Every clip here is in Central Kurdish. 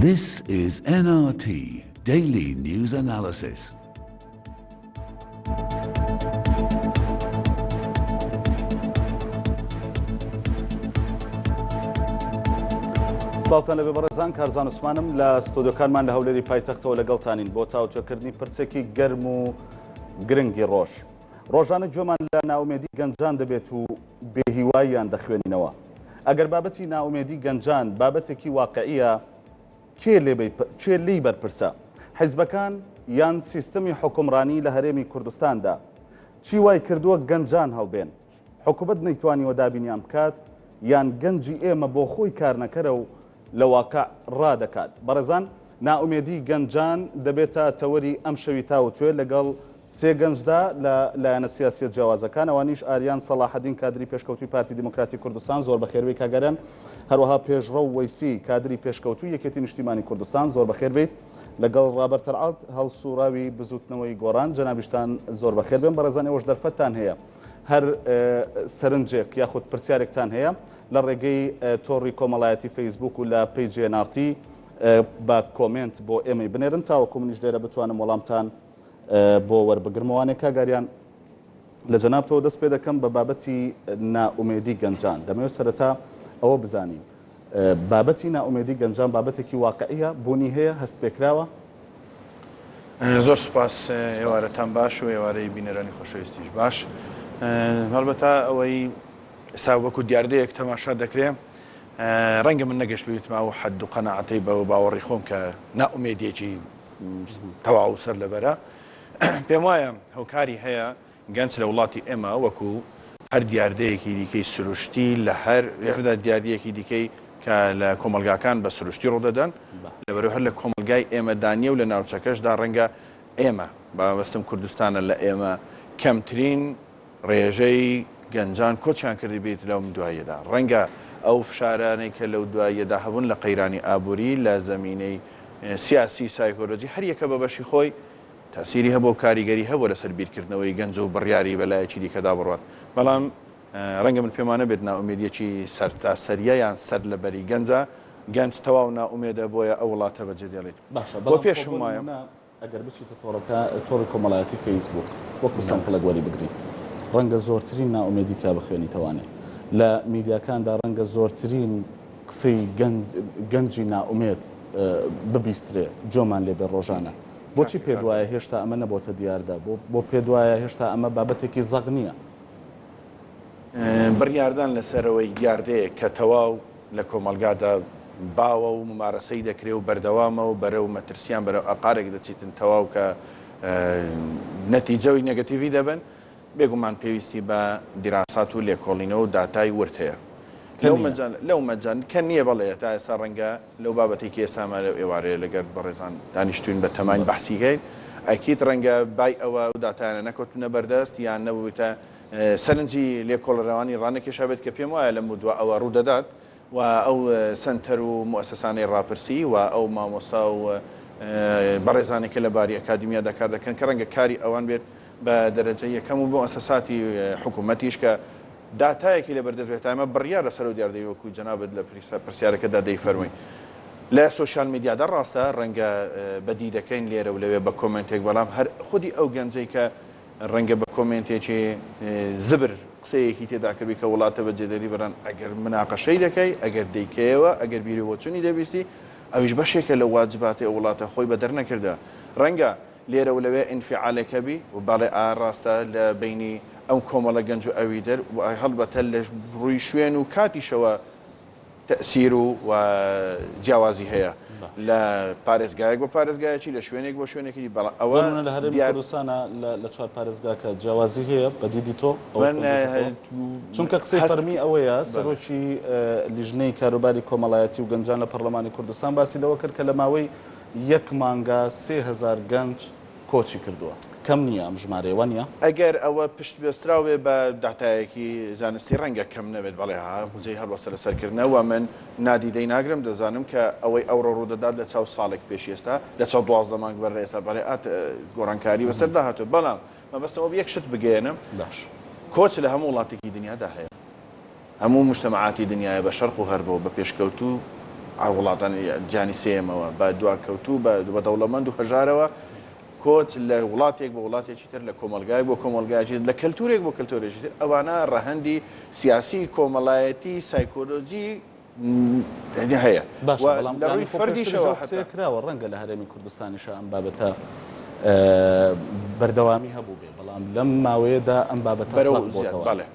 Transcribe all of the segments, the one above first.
This is NRT Daily News Analysis. سڵاتان لەبێ بەڕێزان کارزان عوسمانم لە ستۆدیۆکانمان لە هەولێری پایتەختەوە لەگەڵتانین بۆ چاوچەکردنی پرسێکی گەرم و گرنگی ڕۆژ. ڕۆژانە گوێمان لە ناومێدی گەنجان دەبێت و بێهیواییان دەخوێنینەوە. ئەگەر بابەتی ناومێدی گەنجان بابەتێکی واقعیە کێ لی بەرپرسە؟ حیزبەکان یان سیستەمی حکومڕانی لە هەرێمی کوردستاندا چی وای کردووە گەنجان هەڵبێن؟ حکوومەت نەیتوانیوە دابینیان بکات یان گەنجی ئێمە بۆ خۆی کارنەکەرە و لە واقع ڕادەکات. بەڕێزان ناومێدی گەنجان دەبێتە تەوەری ئەم شەوی تاوتوێ لەگەڵ سێ گەنجدا لایەنە سیاسیە جیاوازەکان ئەوانیش ئاریان سەلاحەدین کادری پێشکەوتوی پارتی دموکراتی کوردستان زۆر بەخێربێت کاگەران، هەروەها پێشڕە و وەیسی کادری پێشکەوتوی یەکێتی نیشتیمانی کوردستان زۆر بەخێربێت لەگەڵ ڕابەر تەرعەڵ هەڵسوراوی بزوتنەوەی گۆڕان جەنابیشتان زۆر بەخێر بێن. بەڕێزان ئێوەش دەرفەتتان هەیە هەر سەرنجێک یاخود پرسیارێکتان هەیە لە ڕێگەی تۆڕی کۆمەڵایەتی فەیسبوک و لە پیجی NRT بە کۆمنت بۆ ئێمەی بنێرن تاوەکو منیش لێرە بتوانم وەڵامتان بۆ وەربگرمەوانێک کاگاریان لە جەنابتەوە دەست پێ دەکەم بە بابەتی ناومێدی گەنجان. دەمەوێت سەرەتا ئەوە بزانین بابەتی ناومێدی گەنجان بابەتێکی واقعیە بوونی هەیە هەست پێکراوە؟ زۆر سوپاس ئێوارەتان باش و ئێوارەی بینەرانی خۆشەویستیش باش. هەڵبەتە ئەوەی ئێستا وەکو دیاردەیەک تەماشا دەکرێت ڕەنگە من نەگەشت بێتمەوە حەد و قەناعەتەی بە باوەڕی خۆم کە ناومێدیەکی تەواو سەر لەبەرە. پێم وایە هەوکاری هەیە گەنج لە وڵاتی ئێمە وەکو هەر دیاردەیەکی دیکەی سروشتی لە هەردا دیاردەیەکی دیکەی کە لە کۆمەلگاکان بە سروشتی ڕوودەدەن لەبەرەوە هەر لە کۆمەلگای ئێمەدانیە و لە ناوچەکەشدا ڕەنگە ئێمە بەوەستم کوردستانە لە ئێمە کەمترین ڕێژەی گەنجان کۆچیان کردی بێت لەم دواییەدا. ڕەنگە ئەو فشارانەی کە لەو دواییەدا هەبوون لە قەیرانی ئابووری لە زەمینەی سیاسی سایکۆلۆجی هەر یەکە بە بەشی خۆی تاسیری هەبوو کاریگەری هەبوو لەسەر بیرکردنەوەی گەنج و بڕیاری بەلایەکی دیکەدا بڕات. بەڵام ڕەنگە من پێمانە بێت ناومێدیەکی سەرتاسەریە یان سەر لەبەری گەنجە گەنج تەواو ناومێدە بۆیە ئەو وڵاتە بەجێ دێڵێت. بۆ پێشم وایە ئەگەر بچیتە تۆڕی کۆمەڵایەتی فەیسبوک وەکو سەمپڵە گوەری بگری ڕەنگە زۆرترین ناومێدی تا بخوێنی توانێت لە میدیاکاندا ڕەنگە زۆرترین قسەی گەنجی ناومێد ببیسترێ جۆمان لێبێ ڕۆژانە. بۆچی پێ دوایە هێشتا ئەمە نەبۆتە دیاردا بۆ پێ دوایە هێشتا ئەمە بابەتێکی زەق نییە؟ بڕیاردان لەسەرەوەی دیاردەیە کە تەواو لە کۆمەلگادا باوە و ممارەسەی دەکرێت و بەردەوامە و بەرەو مەترسیان بەرەو ئاقارێک دەچیتن تەواو کە نەتیجەوی نەگەتیڤی دەبن بێگومان پێویستی بە دیراسات و لێکۆڵینەوە و داتای ورد هەیە لەو مەجان کە نییە بەڵێ تا ئێستا ڕەنگە لەو بابەتێکی ئێستامان لەو ئێوارەیە لەگەر بەڕێزان دانیشتوین بە تەمای بەحسیگەین ئەکیت ڕەنگە بای ئەوە داتایانە نەکەوتونە بەردەست یان نەبوویتە سەرنجی لێکۆڵەرەوانی ڕانێکیشا بێت کە پێم وایە لە مودووە ئەوە ڕوودەدات و ئەو سنتەر و مؤسسانەی ڕاپرسی و ئەو مامۆستا و بەڕێزانێکە لە باری ئەکادمیا دەکات دەکەن کە ڕەنگە کاری ئەوان بێت بە دەرەجە یەکەم و بۆ ئەساساتی حکوومەتیش کە داتایەکی لە بەردەست بێت ئەمە بڕیار لەسەر و دیاردەی وەکو جەنابەت لە پرسیارەکەدا دەیفەرمووی لە سوشال میدیادا ڕاستە ڕەنگە بەدی دەکەین لێرە و لەوێ بە کۆمنتێک بەڵام هەر خودی ئەو گەنجەی کە ڕەنگە بە کۆمنتێکی زبر قسەیەکی تێدا کردی کە وڵاتە بەجێدەری بەران ئەگەر مناقەشەی دەکەی ئەگەر دەیکەوە ئەگەر بیری وەچوونی دەبیستی ئەویش بەشێکە لە واجباتی ئەو وڵاتە خۆی بە دەرنەکردە ڕەنگە لێرە و لەوێ ئینفعالێکە بی و باڵێ ئاڕاستە لە بینی ئەو کۆمەڵە گەنج و ئەوی دەر و هەڵبەتە لە ڕووی شوێن و کاتیشەوە تەسیر و جیاوازی هەیە لە پارێزگایەک بۆ پارێزگایەکی لە شوێنێک بۆ شوێنێکی بەڵام ئەوە لە هەرێمی کوردستانە لە چوار پارێزگاکە جیاوازی هەیە بەدیدی تۆ چونکە قسەی فەرمی ئەوەیە سەرۆکی لیژنەی کاروباری کۆمەڵایەتی و گەنجان لە پەرلەمانی کوردستان باسی لەوە کرد کە لە ماوەی یەک مانگە 3000 گەنج کۆچی کردووە. کەم نییە ئەم ژمارەوە نییە؟ ئەگەر ئەوە پشت بێستراوێ بە داتایەکی زانستی ڕەنگە کەم نەبێت بەڵێ حوزەی هەڵوەستە لەسەرکردنەوە من نادیدەی ناگرم دەزانم کە ئەوەی ئەوڕۆ ڕوودەدات لە چاو ساڵێک پێش ئێستا لە چاو 12 مانگ بەڕێ ئێستا بەڵێ گۆڕانکاری بەسەردا هاتووە بەڵام مەبەستەوە یەک شت بگەێنم کۆچ لە هەموو وڵاتێکی دنیادا هەیە هەموو مجتەمەعاتی دنیاە بە شەرق و غەربەوە بە پێشکەوتوو وڵاتان جانی سێمەوە بە دواکەوتوو بە دەوڵەمەند و هەژارەوە کۆچ لە وڵاتێک بە وڵاتێکی تر لە کۆمەلگای بۆ کۆمەلگایکی لە کەلتورێک بۆ کەلتورێکی تر ئەوانە ڕەهەندی سیاسی کۆمەڵایەتی سایکۆلۆجی هەیە لەڕووی فەردیشەوە کراوە ڕەنگە لە هەرێمی کوردستانیش ئەم بابەتە بەردەوامی هەبوو بێ بەڵام لەم ماوەیەدا ئەم بابەتە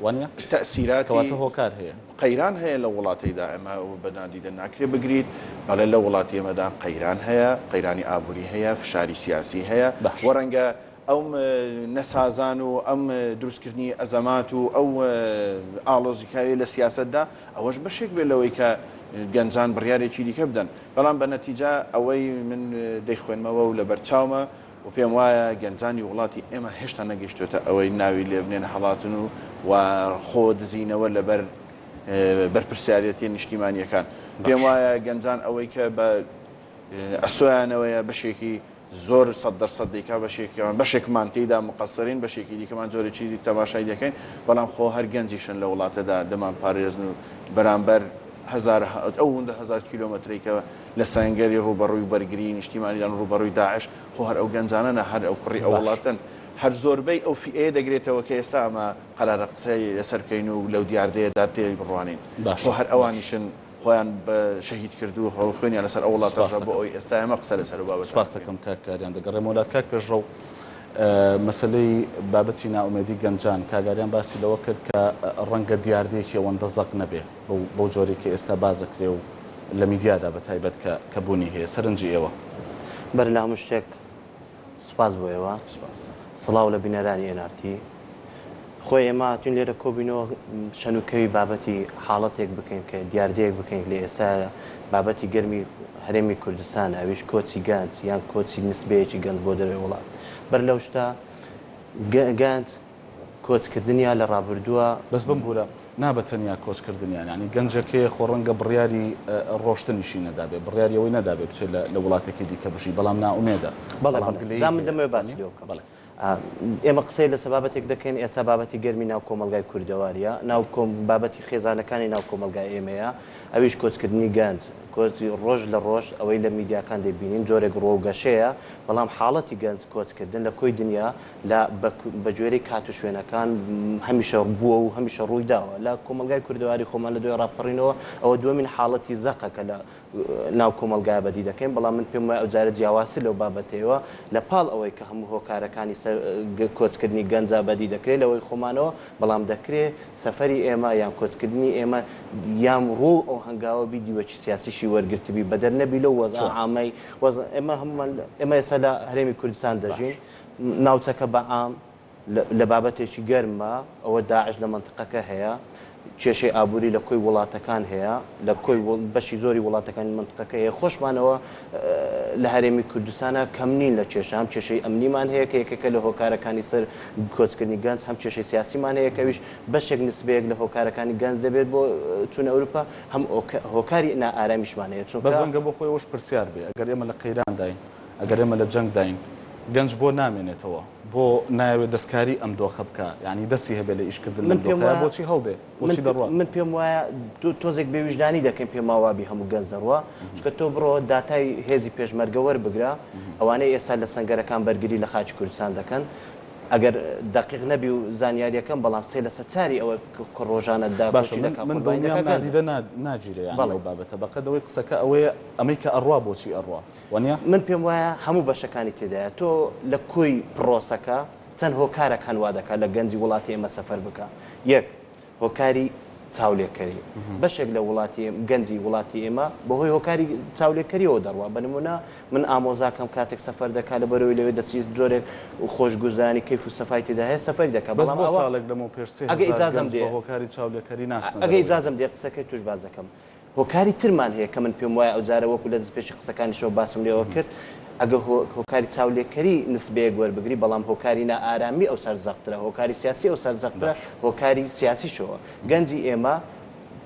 وانە تەسیراتکەواتە هۆکار هەیە قەیران هەیە لە وڵاتیدا ئەمە بەنادیدە ناکرێ بگریت بەڵێ لە وڵاتی ئێمەدا قەیران هەیە قەیرانی ئابووری هەیە فشاری سیاسی هەیە وەڕەنگە ئەو نەسازان و ئەم دروستکردنی ئەزەمات و ئەو ئاڵۆزیکاوی لە سیاستدا ئەوەش بەشێک بێت لەوەی کە گەنجان بڕیارێکی دیکە بدەن بەڵام بە نەتیجە ئەوەی من دەیخوێنمەوە و لە بەرچاومە و پێم وایە گەنجانی وڵاتی ئێمە هێشتا نەگەیشتوێتە ئەوەی ناوی لێ بنێن هەڵاتن و خۆ دزینەوە لەبەر بەرپرسیارەتی نیشتیمانیەکان پێم وایە گەنجان ئەوەی کە بە ئەستۆیانەوەیە بەشێکی زۆر 100% دیکە بەشێکمان تێیدا مقەسەرین بەشێکی دیکەمان زۆرێکی تەماشای دەکەین بەڵام خۆ هەر گەنجیشن لە وڵاتەدا دەمان پارێزن و بەرامبەر ئەو 1000 کیلۆمەتری کە لە سنگەری ڕوبەڕووی بەرگری نیشتیمانیدان ڕوبەڕووی داعش خۆ هەر ئەو گەنجانە هەر ئەو کوڕی ئەو وڵاتن هەر زۆربەی ئەو فئێ دەگرێتەوە کە ئێستا ئەمە قەرارە قسەی لەسەرکەین و لەو دیاردەیەدا تێی بڕوانین خۆ هەر ئەوانیشن خۆیان بە شەهید کردو و خوێنیان لەسەر ئەو وڵاتەژە بۆ ئەوی ئێستا ئێمە قسە لەسەر و بابەت سپاس دەکەم کاکاریان دەگەڕێم وڵات کاک پێشڕە و مەسلەی بابەتی ناومێدی گەنجان کاگاریان باسی لەوە کرد کە ڕەنگە دیاردەیەکی ئەوەندە زەق نەبێ بەو جۆرێکی ئێستا بازەکرێ و لە میدیادا بە تایبەت کە بوونی هەیە سەرنجی ئێوە بەر لە هەموو شتێک سپاس بۆ ئێوە سڵاو لە بینەرانی ئێنارتی خۆی ئێمە هاتوین لێرە کۆبینەوە شەنوکەوی بابەتی حاڵەتێک بکەین کە دیاردەیەک بکەین لە ئێستا بابەتی گەرمی هەرێمی کوردستان ئەویش کۆچی گەنج یان کۆچی نسبەیەکی گەنج بۆ دەروێ وڵات بەر لەو شتا گەنج کۆچکردنیان لە ڕابردووە بەس بم بوورە نابەتەنیا کۆچکردنیان ینی گەنجەکەی خۆڕەنگە بڕیاری ڕۆشتنیشی نەدابێت بڕیاریەوەی نەدابێت بچێت لە وڵاتێکی دیکە بژی بەڵام ناومێدە من دەمەوێت باسی لێ بکەم ئێمە قسەی لە سەبابەتێک دەکەین ئێستا بابەتی گەرمی ناو کۆمەلگای کوردەواریە ناو بابەتی خێزانەکانی ناو کۆمەلگای ئێمەیە ئەویش کۆچکردنی گەنج کۆچی ڕۆژ لە ڕۆژ ئەوەی لە میدیاکان دەبینین جۆرێک ڕۆگەشەیە بەڵام حاڵەتی گەنج کۆچکردن لە کۆی دنیا لە بەگوێرەی کات و شوێنەکان هەمیشە بووە و هەمیشە ڕووی داوە لە کۆمەلگای کوردەواری خۆمان لە دوێ ڕاپەڕینەوە ئەوە دووەمین حاڵەتی زەقەکە لە ناو کۆمەلگای بەدی دەکەین بەڵام من پێم وایە ئەوجارە جیاواسی لەو بابەتەوە لە پاڵ ئەوەی کە هەموو هۆکارەکانی کۆچکردنی گەنجا بەدی دەکرێت لەوەی خۆمانەوە بەڵام دەکرێت سەفەری ئێمە یان کۆچکردنی ئێمە یام ڕوو ئەو هەنگاوە بیدیوەکی سیاسیشی وەرگرتبی بەدەر نەبی لەو وەزع عامەی ئێمە ئێستا لە هەرێمی کوردستان دەژین ناوچەکە بە عام لە بابەتێکی گەرمە ئەوە داعش لە منطقەکە هەیە کێشەی ئابووری لە کۆی وڵاتەکان هەیە لە کۆی بەشی زۆری وڵاتەکانی منطقەکە هەیە خۆشمانەوە لە هەرێمی کوردستانە کەم نین لە کێشە هەم کێشەی ئەمنیمان هەیە کە یەکێکە لە هۆکارەکانی سەر کۆچکردنی گەنج هەم کێشەی سیاسیمان هەیە کەویش بەشێک نسبەیەک لە هۆکارەکانی گەنج دەبێت بۆ چونە ئەوروپا هەم هۆکاری نائارامیشمان هەیە چون بەزەنگە بۆ خۆیەوەش پرسیار بێ ئەگەر ئێمە لە قەیران داین ئەگەر ئێمە لە جەنگ داین گەنج بۆ نامێنێتەوە بۆ ناوێت دەستکاری ئەم دۆخە بکە یعنی دەستی هەبێت لە ئیشکردن بۆچی هەڵدێ من پێم وایە تۆزێک بێویژدانی دەکەین پێم ماوابی هەموو گەنج دەڕوە چکە تۆ بڕۆ داتای هێزی پێشمەرگە وەربگرە ئەوانەی ئێستا لە سەنگەرەکان بەرگری لە خاچی کوردستان دەکەن ئەگەر دقیق نەبی و زانیاریەکەم بەڵام سێ لەسەر چاری ئەوە ڕۆژانەدا من دڵنیام ناگیرێ بەڵێ بابەتە بەقەدەوەی قسەکە ئەوەیە ئەمەی کە ئەڕوا بۆچی ئەڕوا وانە من پێم وایە هەموو بەشەکانی تێدایە تۆ لە کۆی پرۆسەکە چەند هۆکارێک هەنوا دەکات لە گەنجی وڵاتی ئێمە سەفەر بکە یەک هۆکاری چاولێکەری بەشێک لە وڵاتی گەنجی وڵاتی ئێمە بەهۆی هۆکاری چاولێکەریەوە دەڕوا بنمونە من ئامۆزاکەم کاتێک سەفەر دەکات لە بەرەوەی لەوێ دەچیت جۆرێک خۆشگوزارانی کەیف و سەفای تێدا هەیە سەفەری دەکات بەڵام ساڵێک لەمە پێرسی ئەگە ئیجازەم دێ هۆکاری چاولێکەری ناسن ئەگە ئیجازەم دێ قسەکەی توش باز دەکەم هۆکاری ترمان هەیە کە من پێم وایە ئەوجارە وەکو لە دەست پێشی قسەکانیشەوە باسم لێەوە کرد ئەگە هۆکاری چاولێکەری نسبەیەک وەربگری بەڵام هۆکاری نائارامی ئەو سەرزەقترە هۆکاری سیاسی ئەو سەرزەقترە هۆکاری سیاسیشەوە گەنجی ئێمە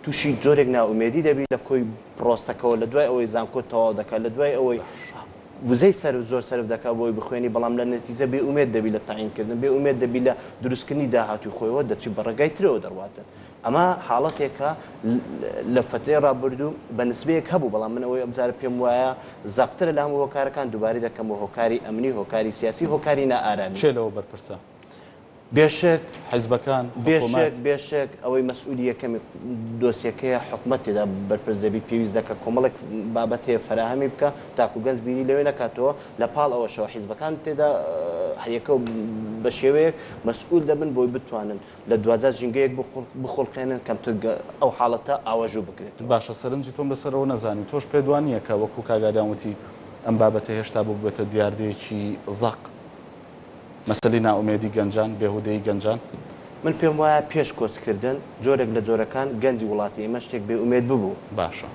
تووشی جۆرێک ناومێدی دەبی لە کۆی پرۆسەکەەوە لە دوای ئەوەی زانکۆ تەواو دەکات لە دوای ئەوەی وزەی زۆر سەرف دەکات بۆی بخوێنی بەڵام لە نەتیجە بێئومێد دەبی لە تاعینکردن بێئومێد دەبی لە دروستکردنی داهاتوی خۆیەوە دەچی بە ڕێگای ترەوە دەڕواتە ئەمە حاڵەتێکە لە فترەی ڕابردوو بە نسبەیەک هەبوو بەڵام من ئەوەی ئەبزارە پێم وایە زاقترە لە هەموو هۆکارەکان دووبارەی دەکەم بۆ هۆکاری ئەمنی هۆکاری سیاسی هۆکاری نائارامی چێ لەوە بەرپرسە بێشک حیزبەکان بێشک ئەوەی مەسئولی یەکەمی دۆسیەکەیە حکومەت تێدا بەرپرس دەبی پێویست دەکە کۆمەڵک بابەتەیە فراهەمی بکە تاکو گەنج بیری لەوێ نکاتەوە لە پاڵ ئەوەشەوە حیزبەکان تێدا هەریەکە بە شێوەیەک مەسئول دەبن بۆی بتوانن لە دوازار ژینگەیەک بخۆڵقێنن کەمتر ئەو حاڵەتە ئاوەژوو بکرێت باشە سەرنجی تۆم لەسەرەوە نەزانی تۆش پێدوانیە کە وەکو کاگاداوتی ئەم بابەتە هێشتا بۆ بێتە دیاردەیەکی زەق مەسەلی ناومێدی گەنجان بێهودەی گەنجان من پێم وایە پێش کۆچکردن جۆرێک لە جۆرەکان گەنجی وڵاتی ئێمە شتێک بێئومێد ببوو باشە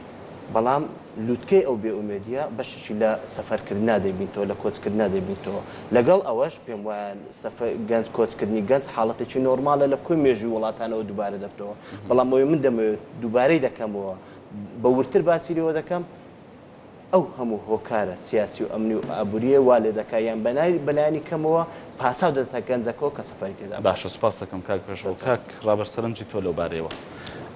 بەڵام لوتکەی ئەو بێئومێدیە بەشێکی لە سەفەرکردن نادەبینەوە لە کۆچکردن نادەبینەوە لەگەڵ ئەوەش پێم وایە گەنج کۆچکردنی گەنج حاڵەتێکی نۆرمالە لە کوی مێژووی وڵاتانەوە دووبارە دەبتەوە بەڵام ئەوەی من دەمەوێت دووبارەی دەکەمەوە بە ورتر باسیرەوە دەکەم ئەو هەموو هۆکارە سیاسی و ئەمنی و ئابووریە وا لێ دەکات یان بەلایانی کەمەوە پاساو دەدەتە گەنجەکەەوە کە سەفەری تێدا باشە سوپاس دەکەم کاک پێشەوە کاک ڕابەر سەرنجی تۆ لەو بارەیەوە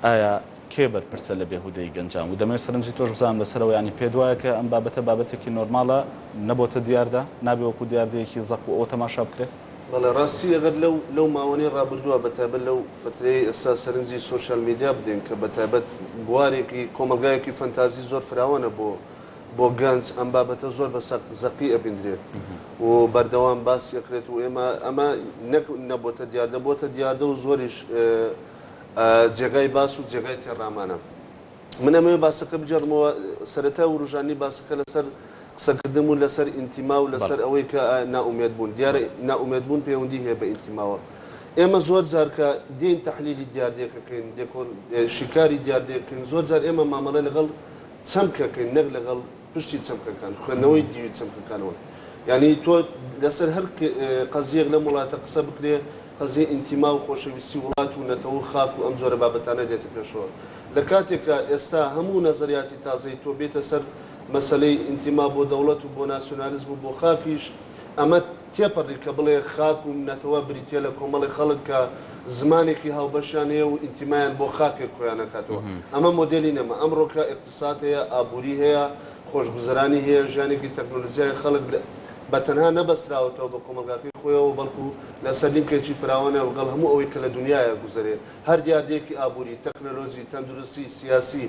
ئایا کێ بەرپرسە لە بێهودەی گەنجان و دەمەوێت سەرنجی تۆش بزانم لەسەرەوە ینی پێ وایە کە ئەم بابەتە بابەتێکی نۆرمالە نەبۆتە دیاردا نابێ وەکو دیاردەیەکی زەق و ئەوە تەماشا بکرێت بەڵێ ڕاستی ئەگەر لەو ماوەی ڕابردووە بەتابەت لەو فترەی ئێستا سەرنجی سوۆشیال میدیا بدەین کە بەتابەت بوارێکی کۆمەلگایەکی فەنتازی زۆر فراوانە بۆ گەنج ئەم بابەتە زۆر بە زەقی ئەبیندرێت و بەردەوام باس یەکرێت و ئێمە ئەمە نەبۆتە دیاردە بۆتە دیاردە و زۆریش جێگای باس و جێگای تێڕامانە من ئەمەوێ باسەکە بجەڕمەوە سەرەتا و ڕژانی باسەکە لەسەر قسەکردم و لەسەر ئینتیما و لەسەر ئەوەی کە ناومێت بوون دیارە ناومێت بوون پەیوەندی هەیە بە ئینتیماوە ئێمە زۆر جار کە دێن تەحلیلی دیاردەکەکەین شیکاری دیاردەکەین زۆر جار ئێمە مامەڵە لەگەڵ چەمکەکەین نەک لەگەڵ پشتی چەمکەکان خوێندنەوەی دیوی چەمکەکانەوە یعنی تۆ لەسەر هەر قەزیەک لە وڵاتە قسە بکرێ قەزیە ئینتیما و خۆشەویستی وڵات و نەتەوە خاک و ئەم جۆرە بابەتانە دێتە پێشەوە لە کاتێکە ئێستا هەموو نەزەریاتی تازەی تۆ بێتە سەر مەسلەی ئینتیما بۆ دەوڵەت و بۆ ناسیۆنالیزم و بۆ خاکیش ئەمە تێپەڕی کە بڵێ خاک و نەتەوە بریتە لە کۆمەڵی خەڵک کە زمانێکی هاوبەشیان هەیە و ئینتیمایان بۆ خاکێک خۆیان نەکاتەوە ئەمە مۆدێلی نەما ئەمڕۆکە اقتصاد هەیە ئابووری هەیە خۆشگوزەرانی هەیە ژیانێکی تەکنۆلۆژیای خەڵک بە تەنها نەبەسراوەتەوە بە کۆمەلگاکەی خۆیەوە بەڵکو لەسەر لیمکێکی فراوانە لەگەڵ هەموو ئەوەی کە لە دنیاە گوزەرێ هەر دیاردەیەکی ئابووری تەکنۆلۆژی تەندروستی سیاسی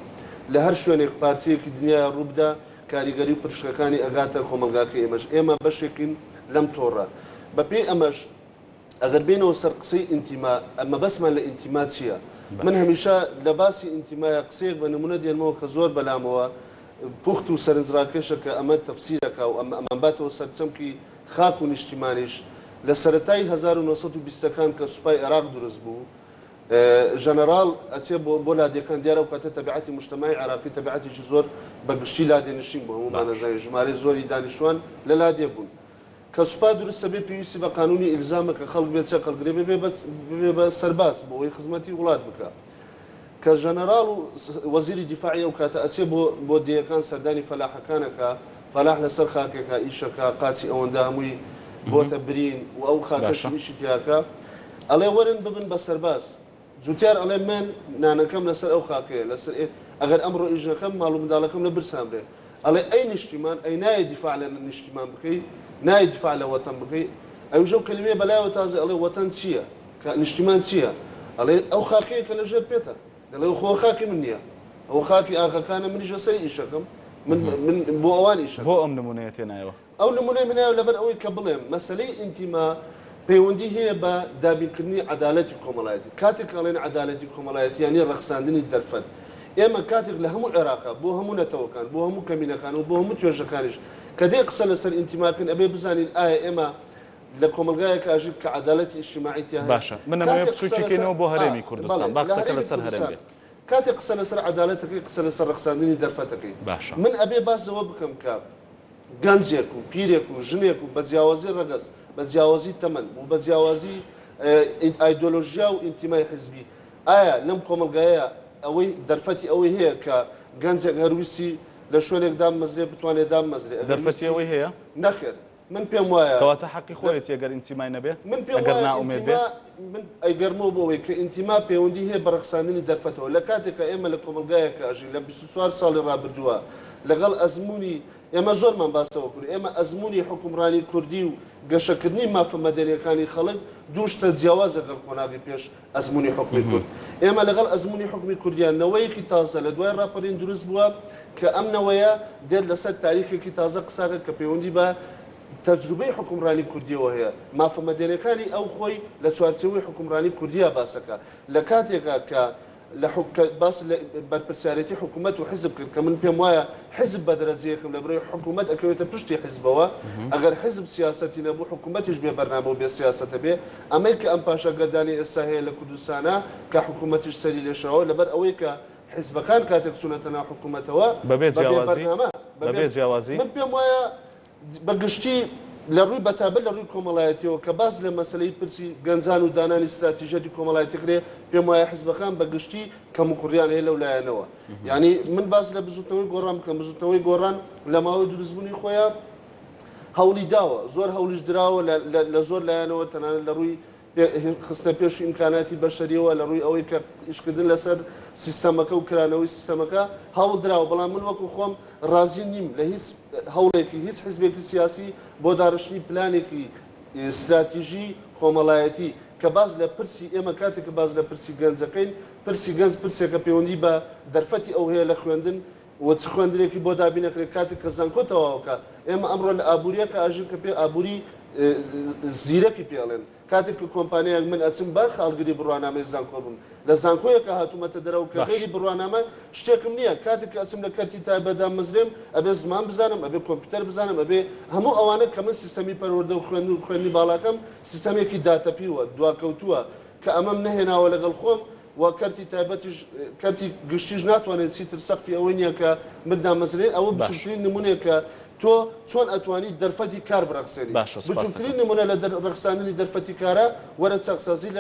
لە هەر شوێنێک پارچەیەکی دنیای ڕووبدا کاریگەری و پرشکەکانی ئەگاتە کۆمەلگاکە ئێمە بەشێکین لەم تۆڕە بەپێی ئەمەش ئەگەر بینەوە سەر قسەی ئینتیما ئەمە بەسمان لە ئینتیما چییە من هەمیشە لە باسی ئینتیمایە قسەیەک بە نمونە دێنمەوە کە زۆر بەلامەوە پوخت و سەرنجڕاکێشە کە ئەمە تەفسیرەکە و ئەمە باتەوە سەرچەمکی خاک و نیشتیمانیش لە سەرەتای 1920ەکان کە سوپای عێراق دروست بوو ژەنەرال ئەچێ بۆ لادیەکان دیارە و کاتە تەبیعەتی مجتەماعی عێراقی تەبیعەتیشی زۆر بەگشتی لادێنشین بوو هەمومان نەزانین ژمارەی زۆری دانیشتوان لە لادێ بوون کە سوپا دروستە بێ پێویستی بە قانونی ئیلزامە کە خەڵک بێت چە قەڵگرێ بێ بە سەرباز بۆ ئەوەی خزمەتی وڵات بکە کە ژەنەرال و وەزیری دیفاعی ئەو کاتە ئەچێ بۆ دیەکان سەردانی فەلاحەکانەکە فەلاح لەسەر خاکێکە ئیشەکە قاچی ئەوەندە هەمووی بۆتە برین و ئەو خاکەشیشی تیاکە ئەڵێ وەرن ببن بە سەرباز جوتیار ئەڵێ من نانەکەم لەسەر ئەو خاکەیە لەسەر ئەگەر ئەمڕۆ ئیژنەکەم ماڵ و منداڵەکەم لە برسامرێ ئەڵێ ئەی نیشتیمان ئەی نایە دیفاع لە نیشتیمان بکەی نایە دیفاع لە وەتەن بکەی ئەوژە کلمێ بەلایەوە تازە ئەڵێ وەتەن چییە نیشتیمان چییە ئەڵێ ئەو خاکەیە کە لەژێر پێتە دەڵێ خۆ خاکی من نییە ئەو خاکی ئاغاکانە منیشە سەری ئیشەکەم من بۆ ئەوان ئیشە بۆ ئەم نمونەیە تێنایەوە ئەو نمونەی منایە لەبەر ئەوەی کە بڵێم مەسلەی ئینتیما پەیوەندی هەیە بە دابینکردنی عەدالەتی کۆمەڵایەتی کاتێک ئەڵێن عەدالەتی کۆمەڵایەتی یانی ڕەخساندنی دەرفەت ئێمە کاتێک لە هەموو عێراقا بۆ هەموو نەتەوەکان بۆ هەموو کەمینەکان و بۆ هەموو توێژەکانیش کە دێ قسە لەسەر ئینتیماکردن ئەبێ بزانین ئایا ئێمە لە کۆمەلگایەک ئاژیر کە عەدالەتی ئیجتیماعی تیا هەیە باشە من ئەمەوێ بچووکێنەوە بۆ هەرێمی کوردستان با قسەکە لەسەر هەرێم بێت کاتێک قسە لەسەر عەدالەتەکەی قسە لەسەر ڕەخساندنی دەرفەتەکەی من ئەبێ باسەوە بکەم کە گەنجێک و پیرێک و ژنێک و بە جیاوازی ڕەگەز بە جیاوازی تەمەن و بە جیاوازی ئایدۆلۆژیا و ئینتیمای حیزبی ئایا لەم کۆمەلگایە ئەوەی دەرفەتی ئەوەی هەیە کە گەنجێک هەرویستی لە شوێنێک دامەزرێ بتوانێت دامەزرێ دەرفەتیەوەی هەیە نەخێر من پێم وایە کەواتە حەقی خۆیەتی ئەگەر ئینتیمای نەبێت من پێم ئەگەر ناومێت بێت من ئەیگەرمەوە بۆەوەی کە ئینتیما پەیوەندی هەیە بە ڕەخساندنی دەرفەتەوە لە کاتێکە ئێمە لە کۆمەلگایەکە ئەژین لە 24 ساڵی ڕابردووە لەگەڵ ئەزمموی ئێمە زۆرمان باسەوە کوری ئێمە ئەزمموی حکومڕانی کوردی و گەشەکردنی مافە مەدەنیەکانی خەڵک دووشتە جیاوازە گەڵ قۆناغی پێش ئەزمموی حکومی کورد ئێمە لەگەڵ ئەزمموی حکومی کوردیان نەوەیەکی تازە لە دوای ڕاپەرین دروست بووە کە ئەم نەوەیە دێت لەسەر تاریخێکی تازە قساکە کە پەیوەندی بە تەجروبەی حکومڕانی کوردیەوە هەیە مافە مەدەنیەکانی ئەو خۆی لە چوارچێوەی حکومڕانی کوردیا باسەکە لە کاتێکە کە باس بەرپرسیارەتی حکوومەت و حزب کرد کە من پێم وایە حزب بە دەرەجەیەکم لە بڕێ حکوومەت ئەکەوێتە پشتی حزبەوە ئەگەر حزب سیاسەتی نەبوو حکوومەتیش بێ بەرنامە و بێ سیاسەتە بێ ئەمەی کە ئەم پاشە گەردانی ئێستا هەیە لە کوردستانە کە حکوومەتیش سەری لێشەوە لەبەر ئەوەی کە حزبەکان کاتێک چوونەتە ناو حکوومەتەوە بەبێ جیاوازی من پێم وایە بەگشتی لە ڕووی بەتابەت لە ڕووی کۆمەڵایەتیەوە کە باز لە مەسلەی پرسی گەنجان و دانانی استراتیژەتی کۆمەڵایەتیکرێ پێم وایە حزبەکان بەگشتی کەم و کوڕیان هەیە لەولایەنەوە یعنی من باز لە بزوتنەوەی گۆڕان بکەم بزوتنەوەی گۆڕان لە ماوەی دروستبوونی خۆیان هەوڵی داوە زۆر هەوڵیش دراوە لە زۆر لایەنەوە تەنانەت لە ڕووی خستە پێش ئیمکاناتی بەشەریەوە لە ڕووی ئەوەی کە ئیشکردن لەسەر سیستەمەکە و کرانەوەی سیستەمەکە هەوڵ دراوە بەڵام من وەکو خۆم ڕازی نیم لە هیچ هەوڵێکی هیچ حزبێکی سیاسی بۆ داڕشتنی پلانێکی استراتیژی کۆمەڵایەتی کە باز لە پرسی ئێمە کاتێککە باز لە پرسی گەنجەکەین پرسی گەنج پرسێکە پەیوەندی بە دەرفەتی ئەو هەیە لە خوێندن و چ خوێندنێکی بۆ دابینەکرێت کاتێک کە زانکۆ تەواوکە ئێمە ئەمڕۆ لە ئابوووریەکە ئاژین کە پێ ئابووری زیرەکی پێڵێن کاتێک کە کۆمپانیایك من ئەچم با خاڵگری بڕوانامەی زانکۆ بووم لە زانکۆیەکە هاتوومەتە دەرەوە کە غێری بڕوانامە شتێکم نییە کاتێک کە ئەچم لە کەرتی تایبەتدا مزرێم ئەبێ زمان بزانم ئەبێ کۆمپیوتەر بزانم ئەبێ هەموو ئەوانە کە من سیستەمی پەروەردە و خوێندنی باڵاکەم سیستەمێکی داتەپیوە دواکەوتووە کە ئەمەم نەهێناوە لەگەڵ خۆم و کەرتی تایبەتیش کەرتی گشتیش ناتوانێت چیتر سەقفی ئەوەی نییە کە مندا مەزرێن ئەوە بچووترین نمونەیە کە تۆ چۆن ئەتوانی دەرفەتی کار بڕەخسێنی بچووترین نمونە لە ڕەخساندنی دەرفەتی کارە وەرە چاقسازی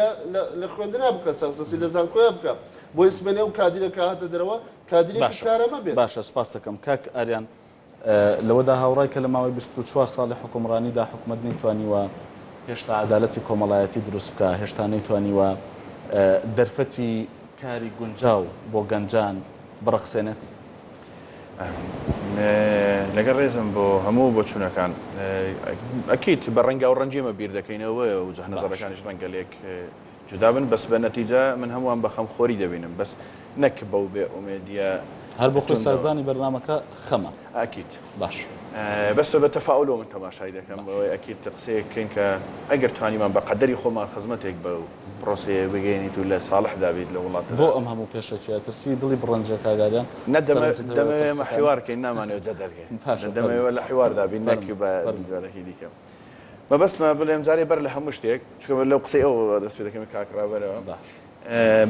لە خوێندنا بکە چاقسەسی لە زانکۆیە بکە بۆ ئسمێنێ و کادیرەکە هاتە دەرەوە کادیرێکی کارەمە بێت باشە سپاس دەکەم کاک ئاریان لەوەدا هاوڕای کە لە ماوەی 24 ساڵی حکومڕانیدا حکوومەت نەیتوانیوە هێشتا عەدالەتی کۆمەڵایەتی دروست بکە هێشتا نەیتوانیوە دەرفەتی کاری گونجاو بۆ گەنجان بڕەخسێنێت لەگەڵ ڕێزم بۆ هەموو بۆ چوونەکان ئەکییت بە ڕەنگە و ڕەنجێمە بیر دەکەینەوە و جەهنەزارەکانیش ڕەنگەلێک جودا بن بەس بە نەتیجە من هەمووان بە خەمخۆری دەبینم بەس نەک بەو بێ ئومێدیە هەر بۆ خۆی سازدانی بەرنامەکە خەمە ئەکییت باش بەسە بە تەفاعلەوە من تەماشای دەکەم بەوەی ئەکییت قسەیەکەین کە ئەگەر توانیمان بە قەدەری خۆمان خزمەتێک بە پرۆسەیە بگەینیت و لە ساڵح دابێت لە وڵات بۆ ئەم هەموو پێشەکیە ترسی دڵی بڕەنجە کاگاریان نەدەمە حیوارکەین نامانەوە جە دەرگێن دەمەوە لە حیواردا بین نەکی بە جوالەکی دیکەم مەبەستمە بڵێم جارێ بەر لە هەموو شتێک چکە لەو قسەی ئەو دەست پێ دەکەم کاکرابەرەوە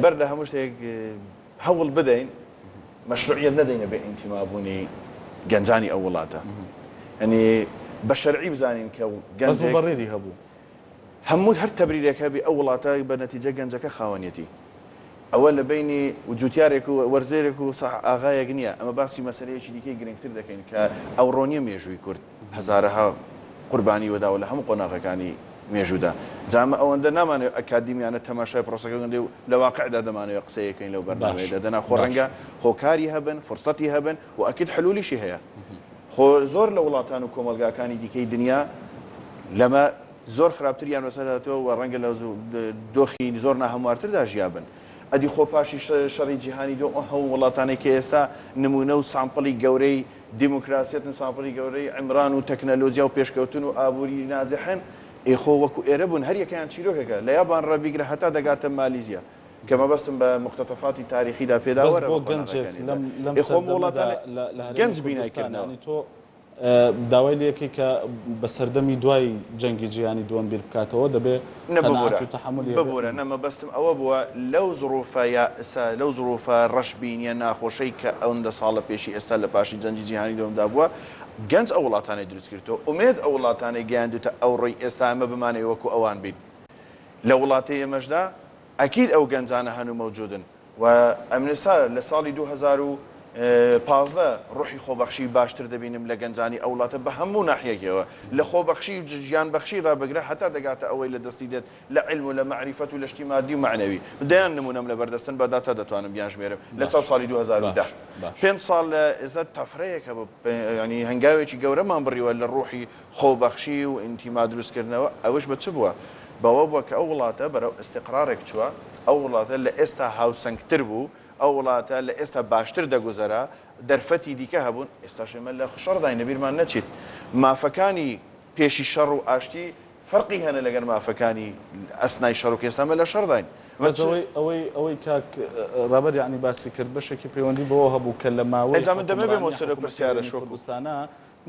بەر لە هەموو شتێک هەوڵ بدەین مەشروعیت نەدەینە بێ ئینتیمابوونی گەنجانی ئەو وڵاتە ئەنی بە شەرعی بزانین کە گەنج بەڕێری هەبوو هەموو هەر تەبریرێکە بێ ئەو وڵاتە بە نەتیجە گەنجەکە خاوەنیەتی ئەوە لە بینی وجوتیارێک و وەرزێرێک و ئاغایەک نییە ئەمە باسی مەسەلەیەکی دیکەی گرنگتر دەکەین کە ئەو ڕۆنیە مێژووی کورد هەزارەها قوربانی وەداوە لە هەموو قۆناغەکانی مێژوودا جامە ئەوەندە نامانێت ئەکادیمیانە تەماشای پرۆسەکە دێ و لە واقعدا دەمانەوە قسەیەکەین لەو بەرنامەیەدا دەنا خۆ ڕەنگە هۆکاری هەبن فرسەتی هەبن و ئەکید حلولیشی هەیە خۆ زۆر لە وڵاتان و کۆمەلگاکانی دیکەی دنیا لەمە زۆر خراپتریان وەسەراتەوە و ڕەنگە لە دۆخی زۆر ناهەموارتردا ژیابن ئەدی خۆ پاشی شەڕی جیهانی دۆ هەموو وڵاتانێک کە ئێستا نمونە و سامپڵی گەورەی دیموکراسیەتن سامپڵی گەورەی عیمران و تەکنەلۆجیا و پێشکەوتن و ئابووری ناجەحن ئێخۆ وەکو ئێرە بوون هەر یەکەیان چیرۆکەکە لە یابان ڕەبیگرە هەتا دەگاتە مالیزیا کە مەبەستم بە مختەتەفاتی تاریخیدا پێداوەرە بۆ گەنجێک لەم گەنج بینایکردنەوە تۆ داوای لەکەی کە بە سەردەمی دوای جەنگی جیهانی دووەم بیر بکاتەوە دەبێ ببورە نەمە بەستم ئەوە بووە لەو زڕوفە یائسە لەو زڕوفە ڕەشبینیە ناخۆشەی کە ئەوەندە ساڵە پێشی ئێستا لە پاشی جەنگی جیهانی دووەمدا بووە گەنج ئەو وڵاتانەی دروست کردەوە ئومێد ئەو وڵاتانەی گەیاندوتە ئەو ڕێی ئێستا ئەمە بمانەوە وەکو ئەوان بین لە وڵاتی ئێمەشدا ئەکید ئەو گەنجانە هەنوو مەوجودن و ئەمنستا لە ساڵی 2000 15 ڕوحی خۆبەخشی باشتر دەبینم لە گەنجانی ئەو وڵاتە بە هەموو ناحیەکەوە لە خۆبەخشی و ژیان بەخشی ڕابگرە هەتا دەگاتە ئەوەی لە دەستی دێت لە علم و لە معریفەت و لە شتی مادی و معنەوی دەیان نمونەم لە بەردەستن بەداتا دەتوانم بیان ژمێرم لە چاو ساڵی 2010 5 ساڵ ئێستا تەفرەیەکە ینی هەنگاوێکی گەورەمان بڕیوە لە ڕوحی خۆبەخشی و ئینتیما دروستکردنەوە ئەوەش بە چ بووە بەوە بووە کە ئەو وڵاتە بەرەو ئستقرارێک چووە ئەو وڵاتە لە ئێستا هاوسەنگتر بوو ئەو وڵاتە لە ئێستا باشتر دەگوزەرا دەرفەتی دیکە هەبوون ئێستاشێمە لە خشەڕداین نەبیرمان نەچیت مافەکانی پێشی شەڕ و ئاشتی فەرقی هەنە لەگەر مافەکانی ئەسنای شەڕ و ئێستامە لە شەڕداین ئەوەی کاک ڕابەر یعنی باسی کرد بەشێکی پەیوەندی بەوە هەبوو کە لە ماوەی ئەجامە دەمە بێ مۆسەرە پرسیارە کوردستانە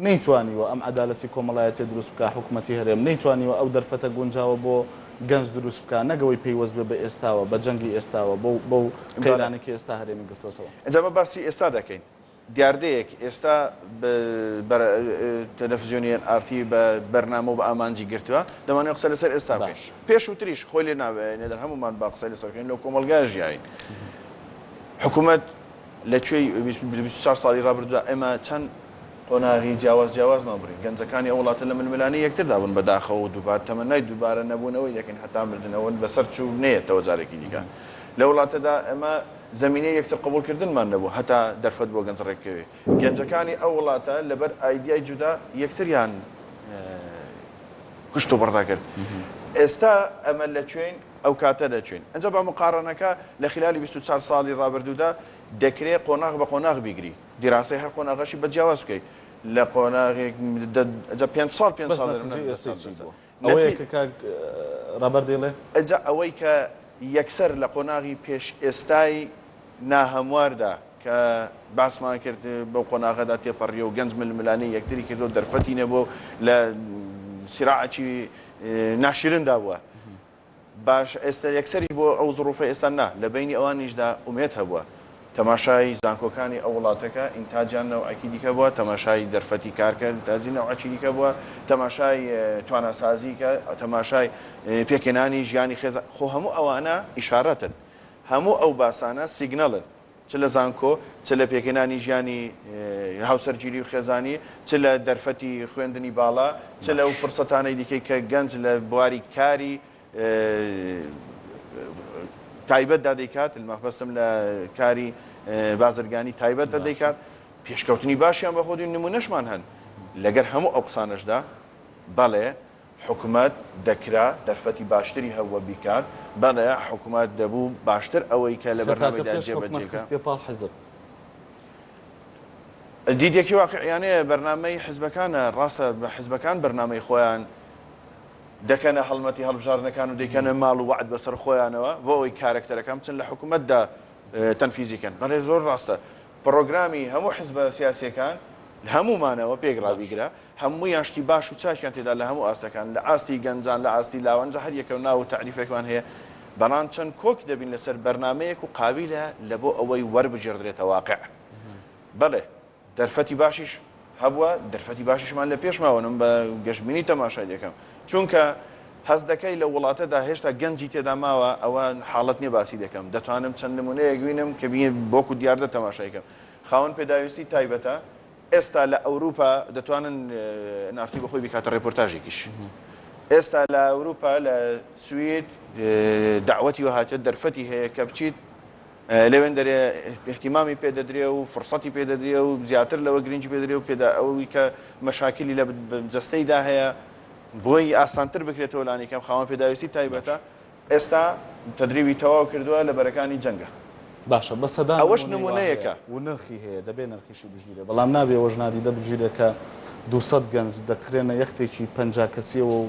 نەیتوانیوە ئەم عەدالەتی کۆمەڵایەتی دروست بکە حکوومەتی هەرێم نەیتوانیوە ئەو دەرفەتە گونجاوە بۆ گەنج دروست بکە نەگەوەی پێیوەست بە ئێستاوە بە جەنگی ئێستاوە بەو قەیرانێکی ئێستا هەرێمی گرتوتەوە ئەجامە باسی ئێستا دەکەین دیاردەیەک ئێستا تەلەڤیزیۆنی ئارتی بە بەرنامە و بە ئامانجی گرتووە دەمانێت قسە لەسەر ئێستا بکەین پێش و تریش خۆی لێ ناوێنێدەن هەمومان با قسەی لەسەرکەین لەو کۆمەلگای ژیاین حکوومەت لەکوێی 24 ساڵی ڕابردووە ئێمە چەند قۆناغی جیاواز نابڕین گەنجەکانی ئەو وڵاتە لە ململانی یەکتردابوون بەداخەوە و دووبار تەمەنای دووبارە نەبوونەوەی دەکەین هەتا مردنەوە بەسەر چوو نەیەتەوە جارێکی دیکە لە وڵاتەدا ئەمە زمینەی یەکتر قبولکردنمان نەبوو هەتا دەرفەت بۆ گەنج ڕێککەوێ گەنجەکانی ئەو وڵاتە لەبەر ئایدیای جودا یەکتریان کوشت و بڕدا کرد ئێستا ئەمە لەکوێن ئەو کاتە دەچوین ئەنجا بە مقارنەکە لە خلالی 24 ساڵی ڕابردوودا دەکرێت قۆناغ بە قۆناغ بیگری دیراسی هەر قۆناغەشی بەجیاواز بکەیت لە قۆناغێک 5 ساڵ ڕابەر دێڵێ ئەجا ئەوەی کە یەکسەر لە قۆناغی پێش ئێستای ناهەمواردا کە باسمان کرد بەو قۆناغەدا تێپەڕی و گەنج ململانەی یەکتری کردو دەرفەتی نەبوو لە سیراعەکی ناشرندا بووە باش ئێستا یەکسەری بۆ ئەو زڕوفە ئێستا نا لە بینی ئەوانیشدا ئومێد هەبووە تەماشای زانکۆکانی ئەو وڵاتەکە ئینتاجیان نەوعەکی دیکە بووە تەماشای دەرفەتی کارکرد ئینتاجی نەوعەکی دیکە بووە تەماشای تواناسازی کە تەماشای پێکێنانی ژیانی خێزان خۆ هەموو ئەوانە ئیشارەتن هەموو ئەو باسانە سیگنەڵن چ لە زانکۆ چ لە پێکێنانی ژیانی هاوسەرگیری و خێزانی چ لە دەرفەتی خوێندنی باڵا چ لەو فرسەتانەی دیکەی کە گەنج لە بواری کاری تایبەت دادەیکات مەبەستم لە کاری بازرگانی تایبەت دەدەیکات پێشکەوتنی باشیان بە خۆی نمونەشمان هەن لەگەر هەموو ئەو قسانشدا بەڵێ حکوومەت دەکرا دەرفەتی باشتری هەوە بیکات بەڵێ حکوومەت دەبوو باشتر ئەوەی کە لە بەرنامەدا جێبەجێکە دیدێکی واقعیانەیە بەرنامەی حیزبەکانە ڕاستە بە حیزبەکان بەرنامەی خۆیان دەکەنە هەڵمەتی هەڵبژارنەکان و دەیکەنە ماڵ و وعد بەسەر خۆیانەوە بۆ ئەوەی کارکتەرەکەم چەند لە حکوومەتدا تەنفیزیکەن بەڵێ زۆر ڕاستە پرۆگرامی هەموو حیزبە سیاسیەکان لە هەمومانەوە پێگرابیگرە هەموویان شتی باش و چاکیان تێدا لە هەموو ئاستەکان لە ئاستی گەنجان لە ئاستی لاوەنجە هەر یەکە ناو تعریفێکمان هەیە بەڵام چەند کۆک دەبین لەسەر بەرنمەیەک و قابلە لە بۆ ئەوەی وەربژێردرێتە واقع بەڵێ دەرفەتی باشیش هەبووە دەرفەتی باشیشمان لە پێشماوەنم بە گەشتبینی تەماشای دەکەم چونکە هەست دەکەی لە وڵاتەدا هێشتا گەنجی تێدا ماوە ئەوە حاڵەت نییە باسی دەکەم دەتوانم چەند نمونەیەک بینم کە بۆکو دیاردە تەماشایکەم خاوەن پێداویستی تایبەتە ئێستا لە ئەوروپا دەتوانن نارتی بەخۆی بکاتە ڕێپۆرتاژێکیش ئێستا لە ئەوروپا لە سوید داوەتی وهاتە دەرفەتی هەیە کە بچیت لەوێن دەرێ احتیمامی پێدەدرێ و فرسەتی پێدەدرێ و زیاتر لەوە گرنگی پێدرێ و پێدا ئەوەی کە مەشاکلی لە جەستەیدا هەیە بۆی ئاسانتر بکرێتەوە لانیکەم خاوەن پێداویستی تایبەتە ئێستا تدریبی تەواو کردووە لە بەرەکانی جەنگە باشە بە سەدا ئەوەش نمونەیەکە و نرخی هەیە دەبێ نرخیشی بژیرە بەڵام نابێ وەژنادی دەبژیرە کە 200 گەنج دەکرێنە یەختێکی 50 کەسیەوە و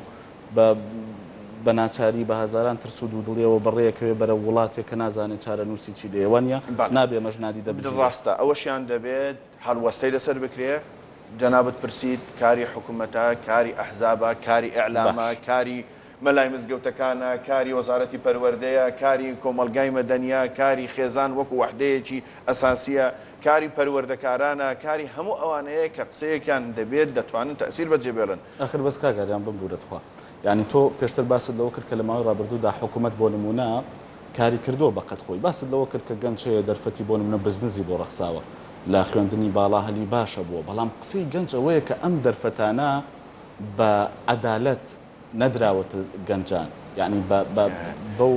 بە ناچاری بە هەزاران ترس و دوودڵیەوە بەڕێیەکەوێ بەرە وڵاتێک کە نازانێت چارە نووسی چی دێوانە نابێ مەژنادی دەبژێت ڕاستە ئەوەشیان دەبێت هەڵوەستەی لەسەر بکرێ جەنابەت پرسید کاری حکوومەتە کاری ئەحزابە کاری ئیعلامە کاری مەلای مزگەوتەکانە کاری وەزارەتی پەروەردەیە کاری کۆمەلگای مەدەنیا کاری خێزان وەکو وەحدەیەکی ئەساسیە کاری پەروەردەکارانە کاری هەموو ئەوانەیە کە قسەیەکیان دەبێت دەتوانن تەسیر بەجێبێڵن ئەخر بەس کاگاریان بمبورەتخوا یعنی تۆ پێشتر باست لەوە کرد کە لە ماوەی ڕابردوودا حکوومەت بۆ نمونە کاری کردو بەقەت خۆی باست لەوە کرد کە گەنج هەیە دەرفەتی بۆ نمونە بزنسی بۆ ڕەخساوە لە خوێندنی باڵا هەلی باشە بووە بەڵام قسەی گەنج ئەوەیە کە ئەم دەرفەتانە بە عەدالەت نەدراوەتە گەنجان یعنی بۆ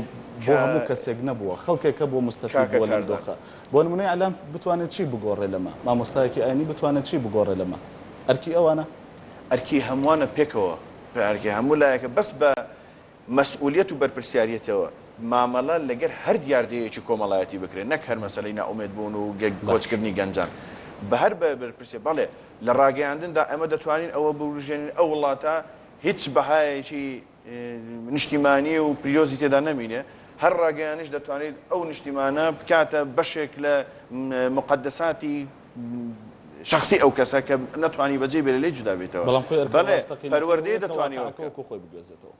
هەموو کەسێک نەبووە خەڵکێکە بۆ مستەفید بووە لەم دۆخە بۆ نمونەی ئەلام بتوانێت چی بگۆڕێ لەمە مامۆستایەکی ئاینی بتوانێت چی بگۆڕێ لەمە ئەرکی ئەوانە ئەرکی هەمووانە پێکەوە ئەرکی هەموو لایەکە بەس بە مەسئولیت و بەرپرسیاریەتەوە مامەڵە لەگەر هەر دیاردەیەکی کۆمەڵایەتی بکرێن نەک هەر مەسەلەی ناومێت بوون و کۆچکردنی گەنجان بە هەر بەرپرسیە بەڵێ لە ڕاگەیاندندا ئەمە دەتوانین ئەوە بژێنین ئەو وڵاتە هیچ بەهایەکی نیشتیمانی و پریۆزی تێدا نەمینێ هەر ڕاگەیانش دەتوانێت ئەو نیشتیمانە بکاتە بەشێک لە مقدساتی شخصی ئەو کەسە کە نەتوانی بەجێ بێت لێ جودا بێتەوە بەڵێ پەروەردەی دەتوانێت خۆی بگوێزێتەوە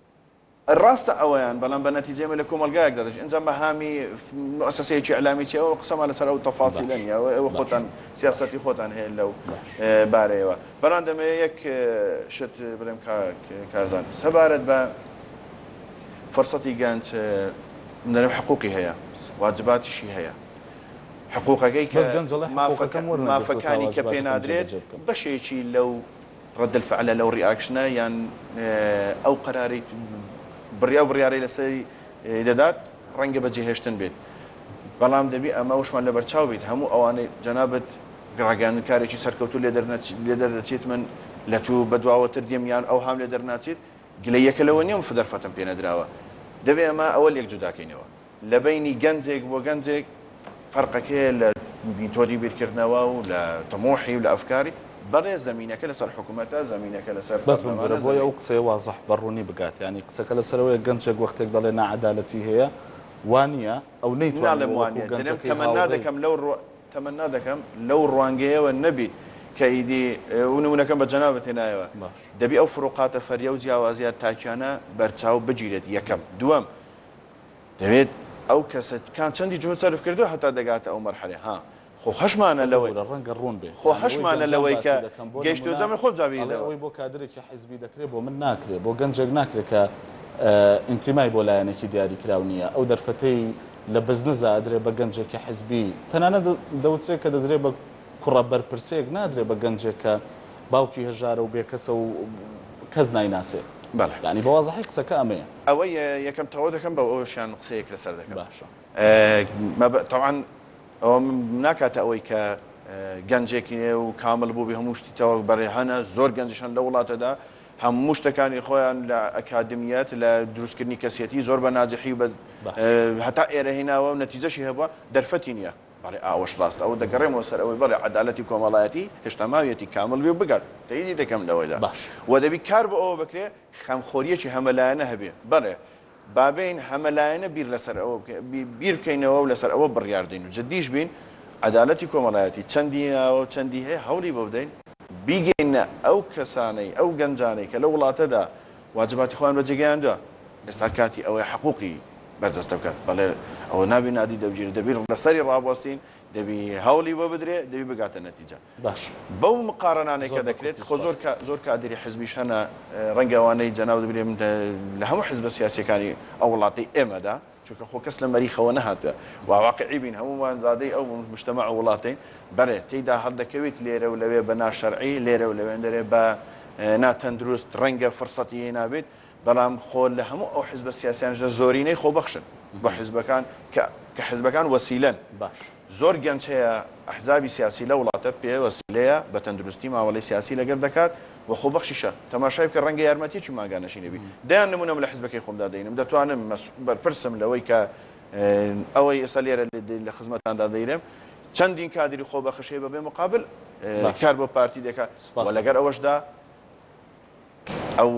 ڕاستە ئەوەیان بەڵام بە نەتیجەمە لە کۆمەلگایەک دەدەش ئەنجا بەهامی مؤسسەیەکی ئەعلامی چی ئەوە قسەمان لەسەر ئەو تەفاسیلە نیە ئەوە خۆتان سیاسەتی خۆتان هەیە لەو بارەیەوە بەڵام دەمە یەک شت بڵێم کارزان سەبارەت بە فرسەتی گەنج دەڵێم حقوقی هەیە واجباتیشی هەیە حقوقەکەی کە مافەکانی کە پێنادرێت بەشێکی لەو ڕەد الفعلە لەو ڕیاکشنە یان ئەو قەراری بڕیارەی لەسەری دەدات ڕەنگە بەجێهێشتن بێت بەڵام دەبی ئەمە وشمان لە بەرچاو بێت هەموو ئەوانەی جەنابەت ڕاگەیاندنکارێکی سەرکەوتو لێ دەرچێت من لە تو بەدواوەتر دێم یان ئەو هام لێ دەرناچێت گلەیەکە لەوە نییە دەرفەتم پێ نەدراوە دەبێ ئەمە ئەوە لێک جوداکەینەوە لە بینی گەنجێک بۆ گەنجێک فەرقەکەی لە بیتۆری بیرکردنەوە و لە تەمۆحی و لە ئەفکاری بەڕێ زمینەکە لەسەر حکوومەتە زمینەکە لەسەر بەس بۆی ئەو قسەی وازەح بەڕوونی بگات ینی قسەکە لەسەرەوەی گەنجێک وەختێک دەڵێ نەعەدالەتی هەیە وانە ئەو تەمەنا دەکەم لەو ڕوانگەیەوە نەبیت کە ئیدی نمونونەکەم بە جەنابەت هێنایەوە دەبی ئەو فڕۆقاتە فەریە و جیاوازیات تاکیانە بەرچاو بگیرێت یەکەم دووەم دەبێت ئەو کەسەکان چەندی جۆ سەرف کردو هەتا دەگاتە ئەو مەرحەلێ ها خۆ هەشمانە لەوەی ڕەنگە ڕوون بێ خۆ هەشمانە لەوەی کە گەیشت و جەمە خۆ ئەوەی بۆ کادرێکی حیزبی دەکرێت بۆ من ناکرێت بۆ گەنجێک ناکرێت کە ئینتیمای بۆ لایەنێکی دیاری کراو نییە ئەو دەرفەتەی لە بزنزە ئەدرێ بە گەنجێکی حیزبی تەنانەت دەوترێت کە دەدرێت بە کوڕە بەرپرسەیەک نادرێت بە گەنجێک کە باوکی هەژارە و بێکەسە و کەس نایناسێ ینی بەوازەحی قسەکە ئەمەیە ئەوەی یەکەم تەواو دەکەم بە ئەوشیان قسەیەک لەسەر دەکەم باشە تەوان ئەوە ناکاتە ئەوەی کە گەنجێکی و کامل بوو بێ هەموو شتیتەوە بەڕێهانە زۆر گەنجشان لە وڵاتەدا هەموو شتەکانی خۆیان لە ئەکادمیەت لە دروستکردنی کەسێتی زۆر بە ناجحی بە هەتا ئێرە هێناوە و نەتیجەشی هەبووە دەرفەتی نییە بەڵێ ئاوەش ڕاستە ئەوە دەگەڕێمەوە سەر ئەوەی بەڵێ عەدالەتی کۆمەڵایەتی هێشتا ماویەتی کامل بێ بگات تەیدی دەکەم لەوەیدا و دەبی کار بە ئەوە بکرێ خەمخۆریەکی هەمەلایەنە هەبێ بەڵێ بابین هەمەلایەنە بیر لەسەر ئەوە بیر بکەینەوە و لەسەر ئەوە بڕیاردەین و جددیش بین عەدالەتی کۆمەڵایەتی چەندی چەندی هەیە هەوڵی بە بدەین بیگەینە ئەو کەسانەی ئەو گەنجانەی کە لە وڵاتەدا واجباتی خۆیان بەجێگەیاندووە ئێستا کاتی ئەوەی حقوقی بەردەستە بکات بەڵێ ئەوە نابی نادی دەبگیرێت دەبی لەسەری ڕابوەستین دەبی هەوڵی بۆ بدرێ دەبی بگاتە نەتیجە باش بەو مقارنانەی کە دەکرێت خۆ زۆر کادری حزبیش هەنە ڕەنگەوانەی جەناو دەبرێ لە هەموو حزبە سیاسیەکانی ئەو وڵاتی ئێمەدا چونکە خۆ کەس لە مەریخەوە نەهاتە واواقعی بین هەمومان زادەی ئەو مجتەمع وڵاتین بەڵێ تێیدا هەڵدەکەوێت لێرە و لەوێ بە ناشەرعی لێرە و لەوێن دەرێ بە ناتەندروست ڕەنگە فرسەتی هێ نابێت بەڵام خۆ لە هەموو ئەو حزبە سیاسیانشدا زۆرینەی خۆ بەخشن بە حزبەکان کە حزبەکان وەسیلەن باش زۆر گەنج هەیە ئەحزابی سیاسی لە وڵاتە پێ وەسیلەیە بە تەندروستی ماوەڵی سیاسی لەگەر دەکات و خۆ بەخشیشە تەماشای بکە ڕەنگە یارمەتیی ماگانەشی نەبی دەیان نمونەم لە حزبەکەی خۆمدا دەینم دەتوانم بەرپرسم لەوەی کە ئەوەی ئێستا لێرە لە خزمەتاندا دەیرێم چەندین کادری خۆ بەخشەیە بەبێ مقابل کار بۆ پارتی دەکات لەگەر ئەوەشدا ئەو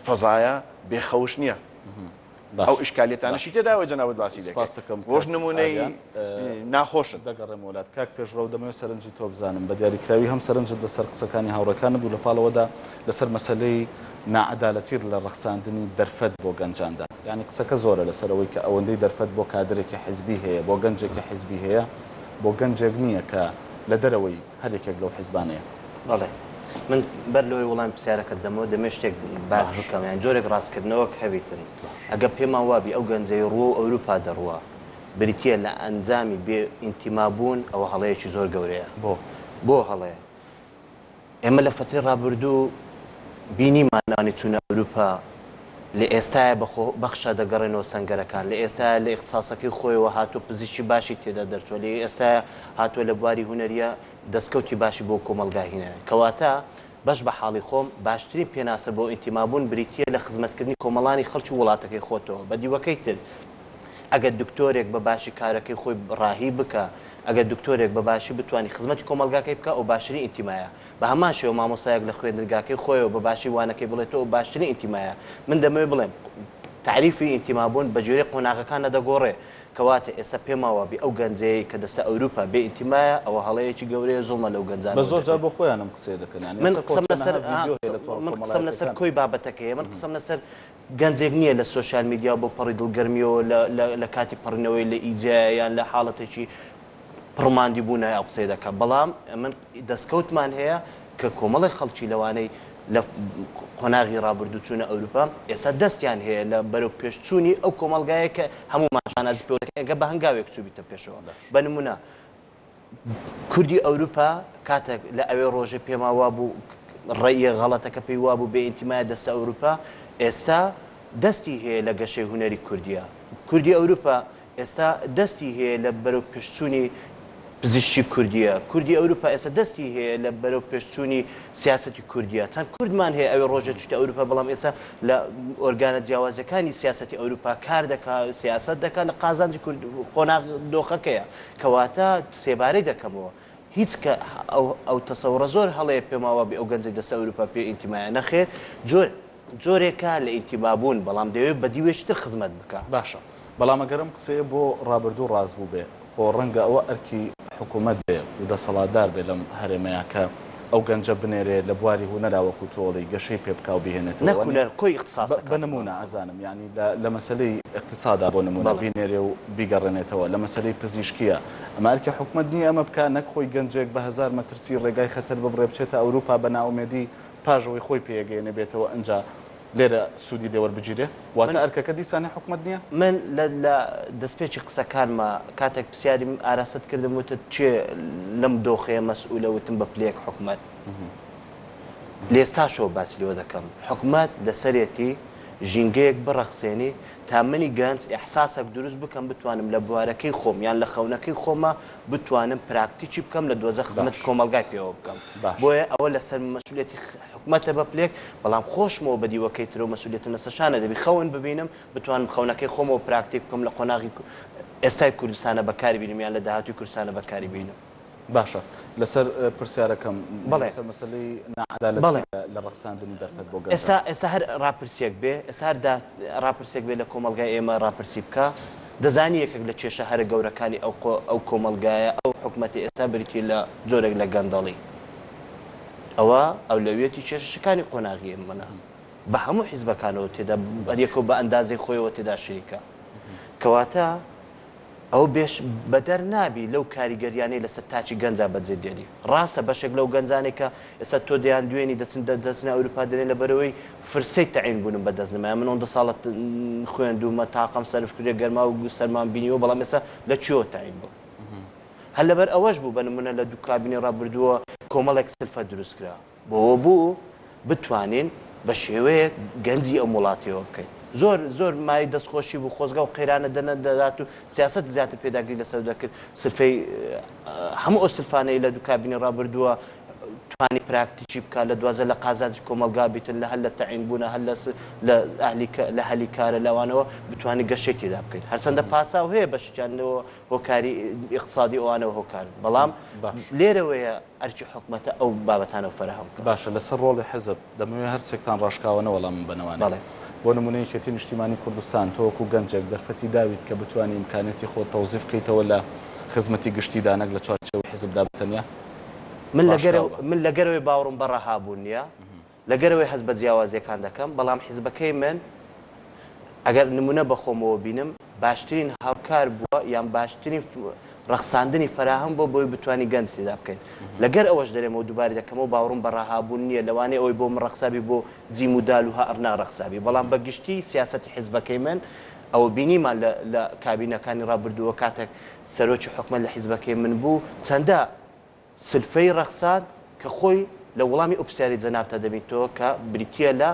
فەزایە بێخەوش نییە ئەو ئیشکالیەتانەشی تێداوە جەنابەت باسی دەکەم وەش نمونەی ناخۆشن دەگەڕێم وڵات کاک پێشڕەو دەمەوێت سەرنجی تۆ بزانم بە دیاریکراوی هەم سەرنجت لەسەر قسەکانی هاوڕەکانت و لە پاڵەوەدا لەسەر مەسەلەی ناعەدالەتی لە ڕەخساندنی دەرفەت بۆ گەنجاندا یعنی قسەکە زۆرە لەسەرەوەی کە ئەوەندەی دەرفەت بۆ کادرێکی حیزبی هەیە بۆ گەنجێکی حیزبی هەیە بۆ گەنجێک نییە کە لە دەرەوەی هەرێکێک لەو حیزبانەیە بەڵێ من بەر لەوەی وەڵام پرسیارەکەت دەمەوە دەمێ شتێک باز بکەم یان جۆرێک ڕاستکردنەوەک هەبیتن ئەگە پێمان وابی ئەو گەنجەی ڕوە و ئەوروپا دەڕوە بریتە لە ئەنجامی بێ ئینتیمابوون ئەوە هەڵەیەکی زۆر گەورەیە بۆ هەڵەیە ئێمە لە فترەی ڕابردوو بینیمانانی چوونە ئەوروپا لە ئێستاە بەخشە دەگەڕێنەوە سەنگەرەکان لە ئێستا لە اختصاسەکەی خۆیەوە هاتووە پزیشکی باشی تێدا دەرچوە لە ئێستا هاتووە لە بواری هوەریە دەستکەوتی باشی بۆ کۆمەلگاهینە کەواتە بەش بە حاڵی خۆم باشترین پێناسە بۆ ئینتیمابوون بریتە لە خزمەتکردنی کۆمەڵانی خەڵکی وڵاتەکەی خۆتەوە بە دیوەکەی تر ئەگەر دکتۆرێک بە باشی کارەکەی خۆی ڕاهی بکە ئەگەر دکتۆرێک بە باشی بتوانانی خزمەتی کۆمەلگاکەی بکە ئەو باشترین ئینتیمایە بە هەمان شێوە مامۆسایەک لە خوێندنگاکەی خۆیەوە بە باشی وانەکەی بڵێتەوە باشترین ئینتیمایە من دەمەوێت بڵێم تعریفی ئینتیمابوون بە جۆرەی قۆناغەکان نەدەگۆڕێ کەواتە ئێستا پێماوە بێ ئەو گەنجەیە کە دەسە ئەوروپا بێ ئینتیمایە ئەوە هەڵەیەکی گەورەیە زۆڵمە لەو گەنجان بە زۆر جار بۆ خۆیانم قسێ دەکەن من قسم لەسەر کۆی بابەتەکەیە من قسم لەسەر گەنجێک نییە لە سوۆشال میدیا بۆ پەڕی دڵگەرمیەوە لە کاتی پڕنەوەی لە ئیجایان لە حاڵەتێکی پڕماندی بوونە ئەو قسەی دەکە بەڵام من دەستکەوتمان هەیە کە کۆمەڵی خەڵکی لەوانەی لە قۆناغی ڕابردوو چوونە ئەوروپا ئێستا دەستیان هەیە لە بەرەو پێشچوونی ئەو کۆمەلگایە کە هەموومان ناز پێوەکە بە هەنگاوێک چوبیتە پێشەوە بە نمونە کوردی ئەوروپا کاتێک لە ئەوێ ڕۆژە پێماوا بوو ڕێیە غەڵەتەکە پێی وا بوو بێ ئینتیمایە دەستە ئەوروپا ئێستا دەستی هەیە لە گەشەی هونەری کوردیە کوردی ئەوروپا ئێستا دەستی هەیە لە بەرەو پێشچوونی پزیشکی کوردیە کوردی ئەوروپا ئێستا دەستی هەیە لە بەرەو پێشچوونی سیاسەتی کوردیە چەند کوردمان هەیە ئەوێ ڕۆژە چوتە ئەوروپا بەڵام ئێستا لە ئۆرگانە جیاوازەکانی سیاسەتی ئەوروپا کار دەکات سیاست دەکات لە قازانجی قۆناغ دۆخەکەیە کەواتە سێبارەی دەکەمەوە هیچ کە ئەو تەسەوڕە زۆر هەڵەیە پێماوە بێ ئەو گەنجەی دەستە ئەوروپا پێ ئینتیمایە نەخێر جۆرێکە لە ئینتیمابوون بەڵام دەوێت بە دیوێشتر خزمەت بکە باشە بەڵام ئەگەرم قسەیە بۆ ڕابردوو ڕاست بوو بێ خۆ ڕەنگە ئەوە ئەرکی حکوومەت بێ و دەسەڵاتدار بێ لەم هەرێمەیە کە ئەو گەنجە بنێرێ لە بواری هوەرا وەکو تۆڵی گەشەی پێ بکاو بهێنێتەوە نەکوونەر کۆی اختصاص بە نمونە ئازانم ینی لە مەسلەی اقتصادا بۆ نمونە بینێرێ و بیگەڕێنێتەوە لە مەسلەی پزیشکیە ئەمە ئەرکی حکوومەت نییە ئەمە بکە نەک خۆی گەنجێک بە هزار مەترسی ڕێگای خەتەر ببڕێ بچێتە ئەوروپا بە ناومێدی پاژەوەی خۆی پێگەێنێ بێتەوە ئەنجا لێرە سوودی لێوەربگیرێ واتە ئەرکەکە دیسانە حکوومەت نییە من لە دەستپێکی قسەکانمە کاتێک پرسیاری ئاراست کردم وتت چێ لەم دۆخەیە مەسئولەوتم بە پلەیەک حکوومەت لێستاشەوە باسی لەوە دەکەم حکوومەت لەسەرێتی ژینگەیەک بڕەخسێنی تا منی گەنج ئەحساسێک دروست بکەم بتوانم لە بوارەکەی خۆم یان لە خەونەکەی خۆمە بتوانم پراکتیکی بکەم لە دۆزە خزمەت کۆمەلگای پێوە بکەم بۆیە ئەوە لەسەر مەسئولێتی حکوومەتە بە پلێک بەڵام خۆشمەوە بە دیوەکەی ترەوە مەسئولێتم لە سەشانە دەبی خەون ببینم بتوانم خەونەکەی خۆمەوە پراکتیک بکەم لە قۆناغی ئێستای کوردستانە بەکاری بینم یان لە داهاتوی کوردستانە بەکاری بینم باشە لەسەر پرسیارەکەم لەسەر مەسەلەی نەعەدالەت لە ڕەخساندنی دەرفەت بۆ گەنجان ئێستا هەر ڕاپرسێک بێ ئێستا هەر ڕاپرسێک بێ لە کۆمەلگای ئێمە ڕاپرسی بکە دەزانی یەکێک لە کێشە هەرە گەورەکانی ئەو کۆمەلگایە ئەو حکوومەتی ئێستا بریتی لە جۆرێک لە گەندەڵی ئەوە ئەولەویەتی کێشەکانی قۆناغی ئێمەە بە هەموو حیزبەکانەوە تێدا هەریەکەوە بە ئەندازەی خۆیەوە تێدا شەریکە کەواتە ئەو بێش بەدەر نابی لەو کاریگەریانەی لەسەر تاچی گەنجا بەجێ دێنی ڕاستە بەشێک لەو گەنجانێکە ئێستا تۆ دەیان دوێنی دەچنە ئەوروپا دێنێ لە بەرەوەی فرسەی تەعین بوونم بەدەستنمای من 90 ساڵت خوێندومە تاقەم سەرفکردێ گەرما و سەرمان بینیەوە بەڵام ئێستا لە چیۆ تەعین بوو هەر لەبەر ئەوەش بوو بە نمونە لە دوو کابینی ڕابردووە کۆمەڵێک سلفە دروستکرا بۆ بوو بتوانین بە شێوەیە گەنجی ئەو وڵاتیەوە بکەین زۆر مای دەستخۆشی بوو خۆزگا و قەیرانە دەدات و سیاست زیاتر پێداگری لەسەر دەکرد سلفەی هەموو ئەو سلفانەی لە دوو کابینی ڕابردووە توانی پراکتیکی بکە لە دوازە لە قازانجی کۆمەلگا بیتن لە هەر لە تەعین بوونە هەر لە هەلی کارە لەوانەوە بتوانانی گەشێک تێدا بکەیت هەرچەندە پاساو هەیە بەشیانەوە هۆکاری اقتصادی ئەوانەوە هۆکار بەڵام لێرەوەیە ئەرکی حکوومەتە ئەو بابەتانە فەرەهم بکە باشە لەسەر ڕۆڵی حزب دەمەوێت هەرچێکتان ڕاشکاوەنە وەڵام بنەوانێت بۆ نمونەی کەتی نیشتیمانی کوردستان تۆوەکو گەنجێک دەرفەتی داویت کە بتوانانی ئیمکانەتی خۆ تەوزیف بکەیتەوە لە خزمەتی گشتیدانەك لە چوارچێوەی حزبدا بتەنیا من لەگەرەوەی باوەڕم بە ڕەهابوون نیە لەگەرەوەی حەز بە جیاوازیەکان دەکەم بەڵام حیزبەکەی من ئەگەر نمونە بەخۆمەوە بینم باشترین هاوکار بووە یان باشترین ڕەخساندنی فراهم بۆ بۆی بتوانانی گەنج تێدا بکەین لەگەر ئەوەش دەرێمەوە دووبارە دەکەمەوە باوەڕم بە ڕەهابوون نییە لەوانەیە ئەوەی بۆ من ڕەخسابی بۆ جیم و دال و هەر ناڕەخسابی بەڵام بەگشتی سیاسەتی حیزبەکەی من ئەوە بینیمان لە کابینەکانی ڕابردووە کاتێک سەرۆکی حکومەت لە حیزبەکەی من بوو چەندە سلفەی ڕەخسان کە خۆی لە وەڵامی ئوپسیاری جەنابتە دەبیتەوە کە بریتە لە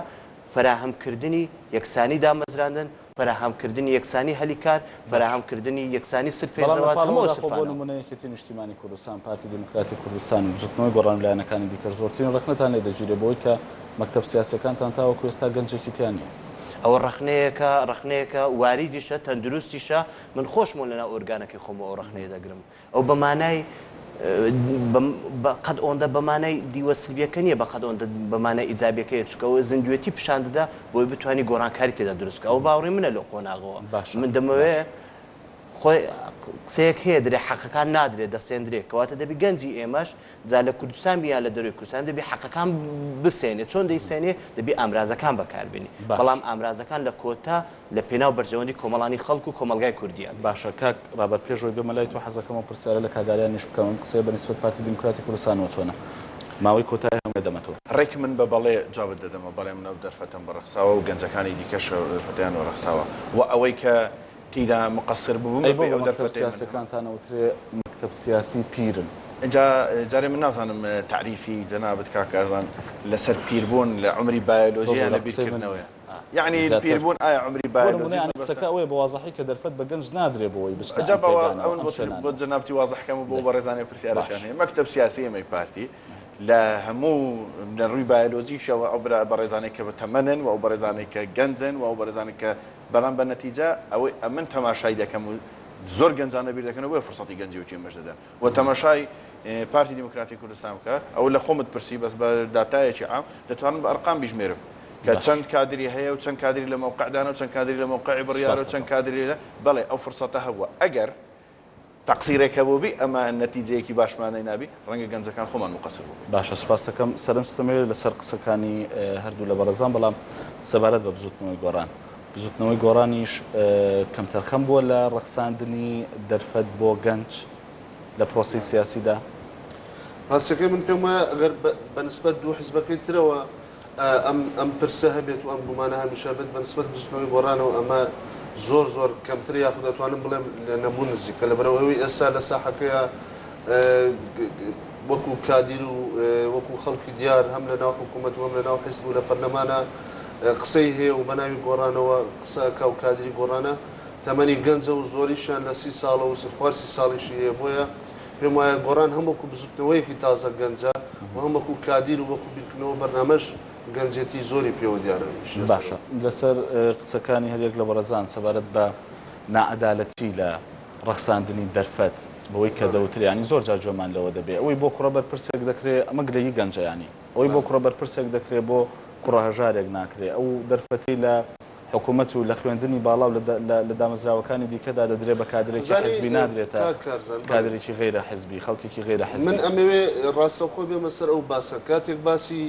فراهەمکردنی یەکسانی دامەزراندن فراهەمکردنی یەکسانی هەلیکار فراهەمکردنی یەکسانی سلفەی زەواج هەموو بۆ نمونەیەکێتی نیشتیمانی کوردستان پارتی دموکراتی کوردستان بزوتنەوەی گۆڕان لایەنەکانی دیکە زۆرترین ڕخنەتان لێ دەگیرێت بۆی کە مەکتەب سیاسەکانتان تاوەکو ئێستا گەنجێکی تیان نیە ئەوە ڕخنەیەکە واریدیشە تەندروستیشە من خۆشمون لەناو ئۆرگانەکەی خۆم ئەو ڕخنەیە دەگرم ئەو بەمانای قەت ئۆندە بەمانای دیوە سلبیەکە نییە بە قەت ئۆندە بەمانای ئیجابیەکەیە چکەوە زیندوێتی پیشان دەدا بۆی بتوانانی گۆڕانکاری تێدا دروست بکە ئەو باوەڕی منە لە قۆناغەوە من دەمەوێت خۆی قسەیەک هەیە درێ حەقەکان نادرێت دەسێندرێت کەواتە دەبی گەنجی ئێمەش جا لە کوردستان بیان لە دەروی کوردستان دەبی حەقەکان بسێنێت چۆن دەیسێنێ دەبی ئامرازەکان بەکاربێنی بەڵام ئامرازەکان لە کۆتا لە پێناو بەرژەوەندی کۆمەڵانی خەڵکو و کۆمەلگای کوردیان باشە کاک ڕابەر پێشەوەی بێمە لای تۆ حەزەکەمەوە پرسیارە لە کاگاریانیش بکەم قسەی بەنسبەت پارتی دموکراتی کوردستانەوە چۆنە ماوەی کۆتایی هەموو دەمەتەوە ڕێک من بە بەڵێ جواب دەدەمە بەڵێ منە دەرفەتم بەڕەخساوە و گەنجەکانی دیکەش دەرفەتیان وەرەخساوە و ئەوەی کە تیدا مقصر بووم بۆ دەرفەت سیاسەکانتانەوترێ مەکتەب سیاسی پیرن اینجا جارێ من نازانم تعریفی جەنابەت کاکارزان لەسەر پیربوون لە عمری بایۆلۆژیە لە بیرکردنەوەیە یعنی پیربوون ئایا عمری بایۆلۆژی قسەکە ئەوەیە بە وازەحی کە دەرفەت بە گەنج نادرێ بۆی بۆ جەنابەتی وازەحکەم و بۆ بەڕێزانەی پرسیارەکان هەیە مەکتەب سیاسی ئێمەی پارتی لە هەموو لە ڕووی بایۆلۆژیشەوە ئەو بەڕێزانەی کە بە تەمەنن و ئەو بەڕێزانەی کە گەنجن و ئەو بەڕێزانێک کە بەڵام بە نەتیجە ئەوەی من تەماشای دەکەم و زۆر گەنجانە بیر دەکەن و بۆ فرسەتی گەنجی و چێمەش دەدەن و تەماشای پارتی دموکراتی کوردستان بکە ئەو لە خۆمت پرسی بەس بە داتایەکی عام دەتوانم بە ئەرقام بیژمێرم کە چەند کادری هەیە و چەند کادری لە موقعدانە و چەند کادری لە موقعی بڕیارە و چەند کادری لە بەڵێ ئەو فرسەتە هەبووە ئەگەر تەقسیرێک هەبووبی ئەمە نەتیجەیەکی باشمانەی نابی ڕەنگە گەنجەکان خۆمان مقصر بوو باشە سپاس دەکەم سەرنجتەمێ لەسەر قسەکانی هەردوو لە بەڕێزان بەڵام سەبارەت بە بزوتنەوەی گۆڕان بزوتنەوەی گۆڕانیش کەم تەرخەم بووە لە ڕەخساندنی دەرفەت بۆ گەنج لە پرۆسی سیاسیدا ڕاستەکەی من پێم وایە ئەگەر بەنسبەت دوو حیزبەکەی ترەوە ئەم پرسە هەبێت و ئەم گومانە هەمیشە بێت بەنسبەت بزوتنەوەی گۆڕانەوە ئەمە زۆر کەمتر یاخود دەتوانم بڵێم لە نەبوون نزیکە لەبەرەوەی ئێستا لە ساحەکەیە وەکو کادیر و وەکو خەڵکی دیار هەم لە ناو حکوومەت و هەم لە ناو حیزب و لە پەرلەمانە قسەی هەیە و بەناوی گۆڕانەوە قسەکە و کادری گۆڕانە تەمەنی گەنجە و زۆریشیان لە 30 ساڵە و خوارسی ساڵیشی هەیە بۆیە پێم وایە گۆڕان هەمووکو بزوتنەوەیەکی تازە گەنجە و هەمووکو کادیر و وەکو بیرکردنەوە بەرنامەش گەنجێتی زۆری پێوە دیارە باشە لەسەر قسەکانی هەرێک لە بەڕێزان سەبارەت بە نائەدالەتی لە ڕەخساندنی دەرفەت بەوەی کە دەوتریانی زۆر جار جۆمان لەوە دەبێت ئەوەی بۆ کوڕە بەرپرسێک دەکرێت ئەمە گلەیی گەنجەیانی ئەوەی بۆ کوڕە بەرپرسێک دەکرێت بۆ کوڕە هەژارێک ناکرێت ئەو دەرفەتی لە حکوومەت و لە خوێندنی باڵا و لە دامەزراوەکانی دیکەدا دەدرێت بە کادرێکی حزبی نادرێتە کادرێکی غیرە حزبی خەڵکێکی غیرە حزبی من ئەمەوێ ڕاستەخۆ بێمە سەر ئەو باسە کاتێک باسی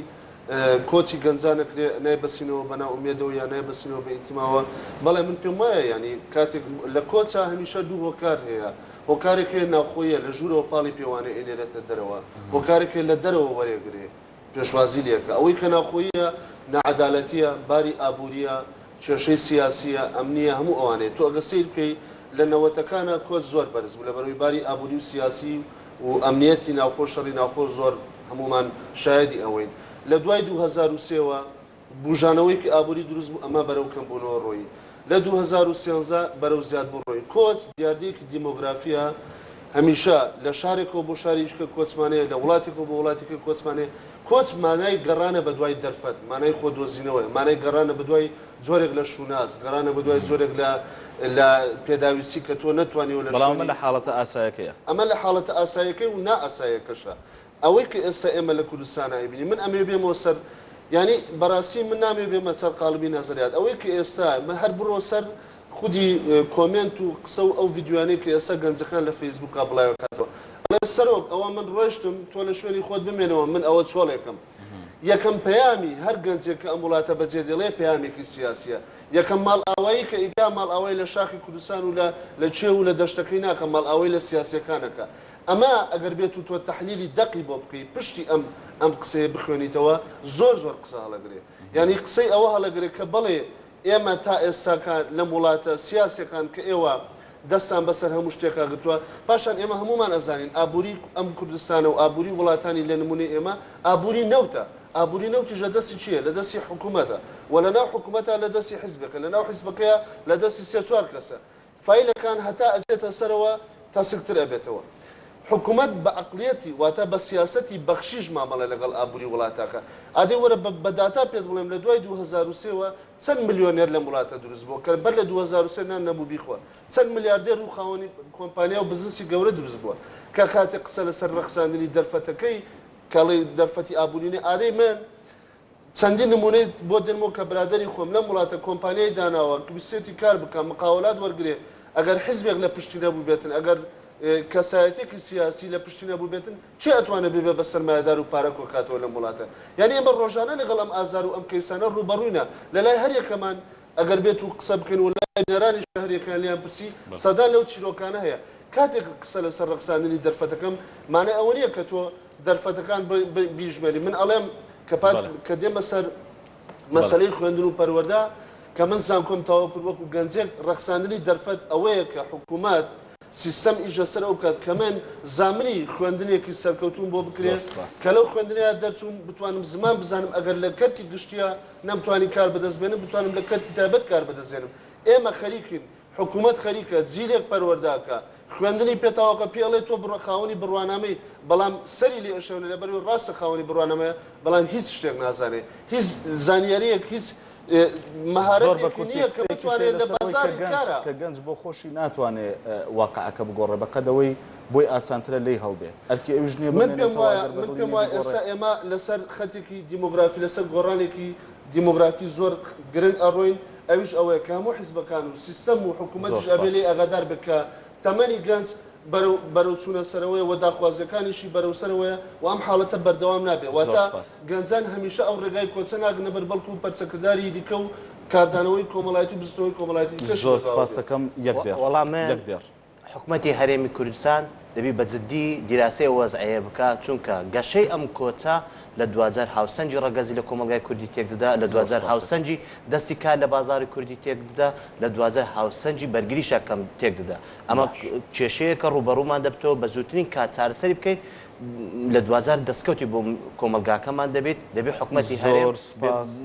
کۆچی گەنجانەکرێ نایبەسینەوە بەناو ئومێدەوە یا نایبەسینەوە بە ئیتیماوە بەڵێ من پێم وایە ینی کاتێک لە کۆچە هەمیشە دوو هۆکار هەیە هۆکارێک هەیە ناوخۆیە لە ژوورەوە پاڵی پێوانە ئێنێرێتە دەرەوە هۆکارێک لە دەرەوە وەرێگرێ پێشوازی لێکە ئەوەی کە ناوخۆیە نەعەدالەتیە باری ئابووریە کێشەی سیاسیە ئەمنیە هەموو ئەوانەیە تۆ ئەگە سیر بکەی لە نەوەتەکانە کۆچ زۆر بەرز بوو لە بەرەوەی باری ئابووری و سیاسی و ئەمنیەتی ناوخۆ شەڕی ناوخۆ زۆر هەمومان شایدی ئەوەین لە دوای 2023ەوە بژانەوەیکی ئابووری دروست بوو ئەمە بەرەو کەمبوونەوە ڕۆیی لە 2013 بەرەو زیاد بوو ڕۆی کۆچ دیاردەیەکی دیمۆگرافیە هەمیشە لە شارێکەوە بۆ شاریشکە کۆچمانەیە لە وڵاتێکەوە بۆ وڵاتێکە کۆچمانەیە کۆچ مانای گەڕانە بە دوای دەرفەت مانای خۆدۆزینەوەی مانای گەڕانە بە دوای جۆرێک لە شوناس گەڕانە بە دوای جۆرێک لە پێداویستی کە تۆ نەتوانیەوە لە بەڵام لە حاڵەتە ئاسایەکەیە ئەمە لە حاڵەتە ئاسایەکەی و نائاسایەکەشە ئەوەی کە ئێستا ئێمە لە کوردستانە ئەیبینی من ئەمێ بێمەوە سەر ینی بەڕاستی من نامێ بێمە سەر قاڵبی نەزەریات ئەوەی کە ئێستا من هەر بڕۆ سەر خودی کۆمنت و قسە و ئەو ڤیددیوانەی کە ئێستا گەنجەکان لە فەیسبووکا بڵاوکاتەوە لە سەرۆک ئەوە من ڕۆشتم تۆ لە شوێنی خۆت بمێنەوە من ئەوە چۆڵێکم یەکەم پەیامی هەر گەنجێک کە ئەم وڵاتە بەجێ دێڵێ پەیامێکی سیاسیە یەکەم ماڵ ئاوایی کە ئیگا ماڵ ئاوای لە شاخی کوردستان و لە چێ و لە دەشتەکەی ناکە ماڵ ئاوای لە سیاسەکانەکە ئەمە ئەگەر بێت و تۆ تەحلیلی دەقی بۆ بکەیت پشتی ئەم قسەیە بخوێنیتەوە زۆر قسە هەڵەگرێ ینی قسەی ئەوە هەڵەگرێت کە بەڵێ ئێمە تا ئێستاکان لەم وڵاتە سیاسەکان کە ئێوە دەستان بەسەر هەموو شتێکا گرتووە پاشان ئێمە هەمومان ئەزانین ئابووری ئەم کوردستانە و ئابووری وڵاتانی لە نمونەی ئێمە ئابووری نەوتە ئابووری نەوتیژە دەستی چییە لە دەستی حکوومەتە و لە ناو حکوومەتە لە دەستی حیزبەکە لە ناو حیزبەکەیە لە دەستی سێ چوار کەسە فایلەکان هەتا ئەچێتە سەرەوە تاسکتر ئەبێتەوە حکوومەت بە عقلێتی واتە بە سیاسەتی بەخشیش مامەڵە لەگەڵ ئابووری وڵاتاکە ئادەی وەرە بە داتا پێت بڵێم لە دوای 2023ەوە چەند میلیۆنێر لە وڵاتە دروست بووە کە بەر لە 2023 نان نەبوو بیخوە چەند میلیاردێر و خاوەنی کۆمپانیا و بزنسی گەورە دروست بووە کە کاتێک قسە لەسەر ڕەخساندنی دەرفەتەکەی کاڵی دەرفەتی ئابوورینی ئادەی من چەندین نمونەی بۆ دنمەوە کە برادری خۆم لەم وڵاتە کۆمپانیای داناوە کویسێتی کار بکە مقاولات وەرگێ ئەگەر حیزبێک لە پشتی نەبوو بێتن ئەگەر کەسایەتێکی سیاسی لە پشتی نەبوو بێتن چی ئەتوانە ببێ بە سەرمایهدار و پارە کۆکاتەوە لەم وڵاتە یعنی ئێمە ڕۆژانە لەگەڵ ئەم ئازار و ئەم کەیسانە ڕوبەڕووینە لە لای هەر یەکەمان ئەگەر بێت و قسە بکەین و لای بنەرانی شەهرەکان لیان پرسی سەدا لەو چیرۆکانە هەیە کاتێک قسە لەسەر ڕەخساندنی دەرفەتەکەم مانای ئەوە نییە کە تۆ دەرفەتەکان بیژمێری من ئەڵێم کە دێمە سەر مەسەلەی خوێندن و پەروەردا کە من زانکۆم تاوا کرد وەکو گەنجێک ڕەخساندنی دەرفەت ئەوەیە کە حکوومەت سیستەم ئیژە سەر ئەو کات کە من زامنی خوێندنێکی سەرکەوتوم بۆ بکرێت کە لەو خوێندنیا دەرچوون بتوانم زمان بزانم ئەگەر لە کەرتی گشتیە نەمتوانی کار بەدەستبێنم بتوانم لە کەرتی تایبەت کار بەدەستێنم ئێمە خەریکین حکوومەت خەریکە جیلێک پەروەرداکە خوێندنی پێتاوەکە پێڵێ تۆ خاوەنی بڕوانامەی بەڵام سەری لێ ئەشێنە لەبەرەوەی ڕاستە خاوەنی بڕوانامەیە بەڵام هیچ شتێک نازانێت هیچ زانیاریەک هیچ مهارەتێکی نییە کە بتوانێت لە بازاری کارە کە گەنج بۆ خۆشی ناتوانێت واقعەکە بگۆڕێ بەقەدەوەی بۆی ئاسانترە لی هەڵبێ ئەرکی ئەوش نییە من پێم وایە ئێستا ئێمە لەسەر خەتێکی دیمۆگرافی لەسەر گۆڕانێکی دیمۆگرافی زۆر گرنگ ئەڕۆین ئەویش ئەوەیە کە هەموو حیزبەکان و سیستەم و حکوومەتیش ئەبێ لێ ئاگادار بکە تەمەنی گەنج بەرەو چوونە سەرەوەی و داخوازەکانیشی بەرەو سەرەوەیە و ئەم حاڵەتە بەردەوام نابێت واتە گەنجان هەمیشە ئەو ڕێگای کۆچە ناگنە بەر بەڵکو و پەرچەکرداری دیکە و کاردانەوەی کۆمەڵایەتی و بستنەوەی کۆمەڵایەتی زۆر سپاس دەکەم یەکدێر وەڵامە حکوومەتی هەرێمی کوردستان دەبی بە جددی دیراسی وەزعەیە بکات چونکە گەشەی ئەم کۆچە لە 2000 هاوسەنجی ڕەگەزی لە کۆمەلگای کوردی تێکدەدا لە 2000 هاوسەنجی دەستی کار لە بازاری کوردی تێکدەدا لە 2000 هاوسەنجی بەرگریشە کەم تێکدەدا ئەمە کێشەیە کە ڕوبەڕوومان دەبتەوە بە زووترین کات چارەسەری بکەین لە 2000 دەستکەوتی بۆ کۆمەلگاکەمان دەبێت حکوومەتی هەرێم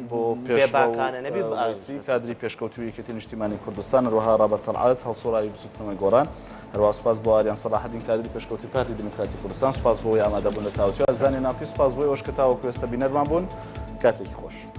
بۆ بێباکانە نەبێ ئاسی کادری پێشکەوتوویەکەتی نیشتیمانی کوردستان هەروەها ڕابەر تەلعات هەڵسۆڕایی بچووکەمە گۆڕان هەروە سپاس بۆ ئاریان سەلاحەدین کادری پێشکەوتی پارتی دموکراتی کوردستان سپاس بۆی ئامادەبوون لە تاوتوێ زانێ ناوتی سپاس بۆی ئەوش کە تاوەکو ئێستا بینەرمان بوون کاتێکی خۆش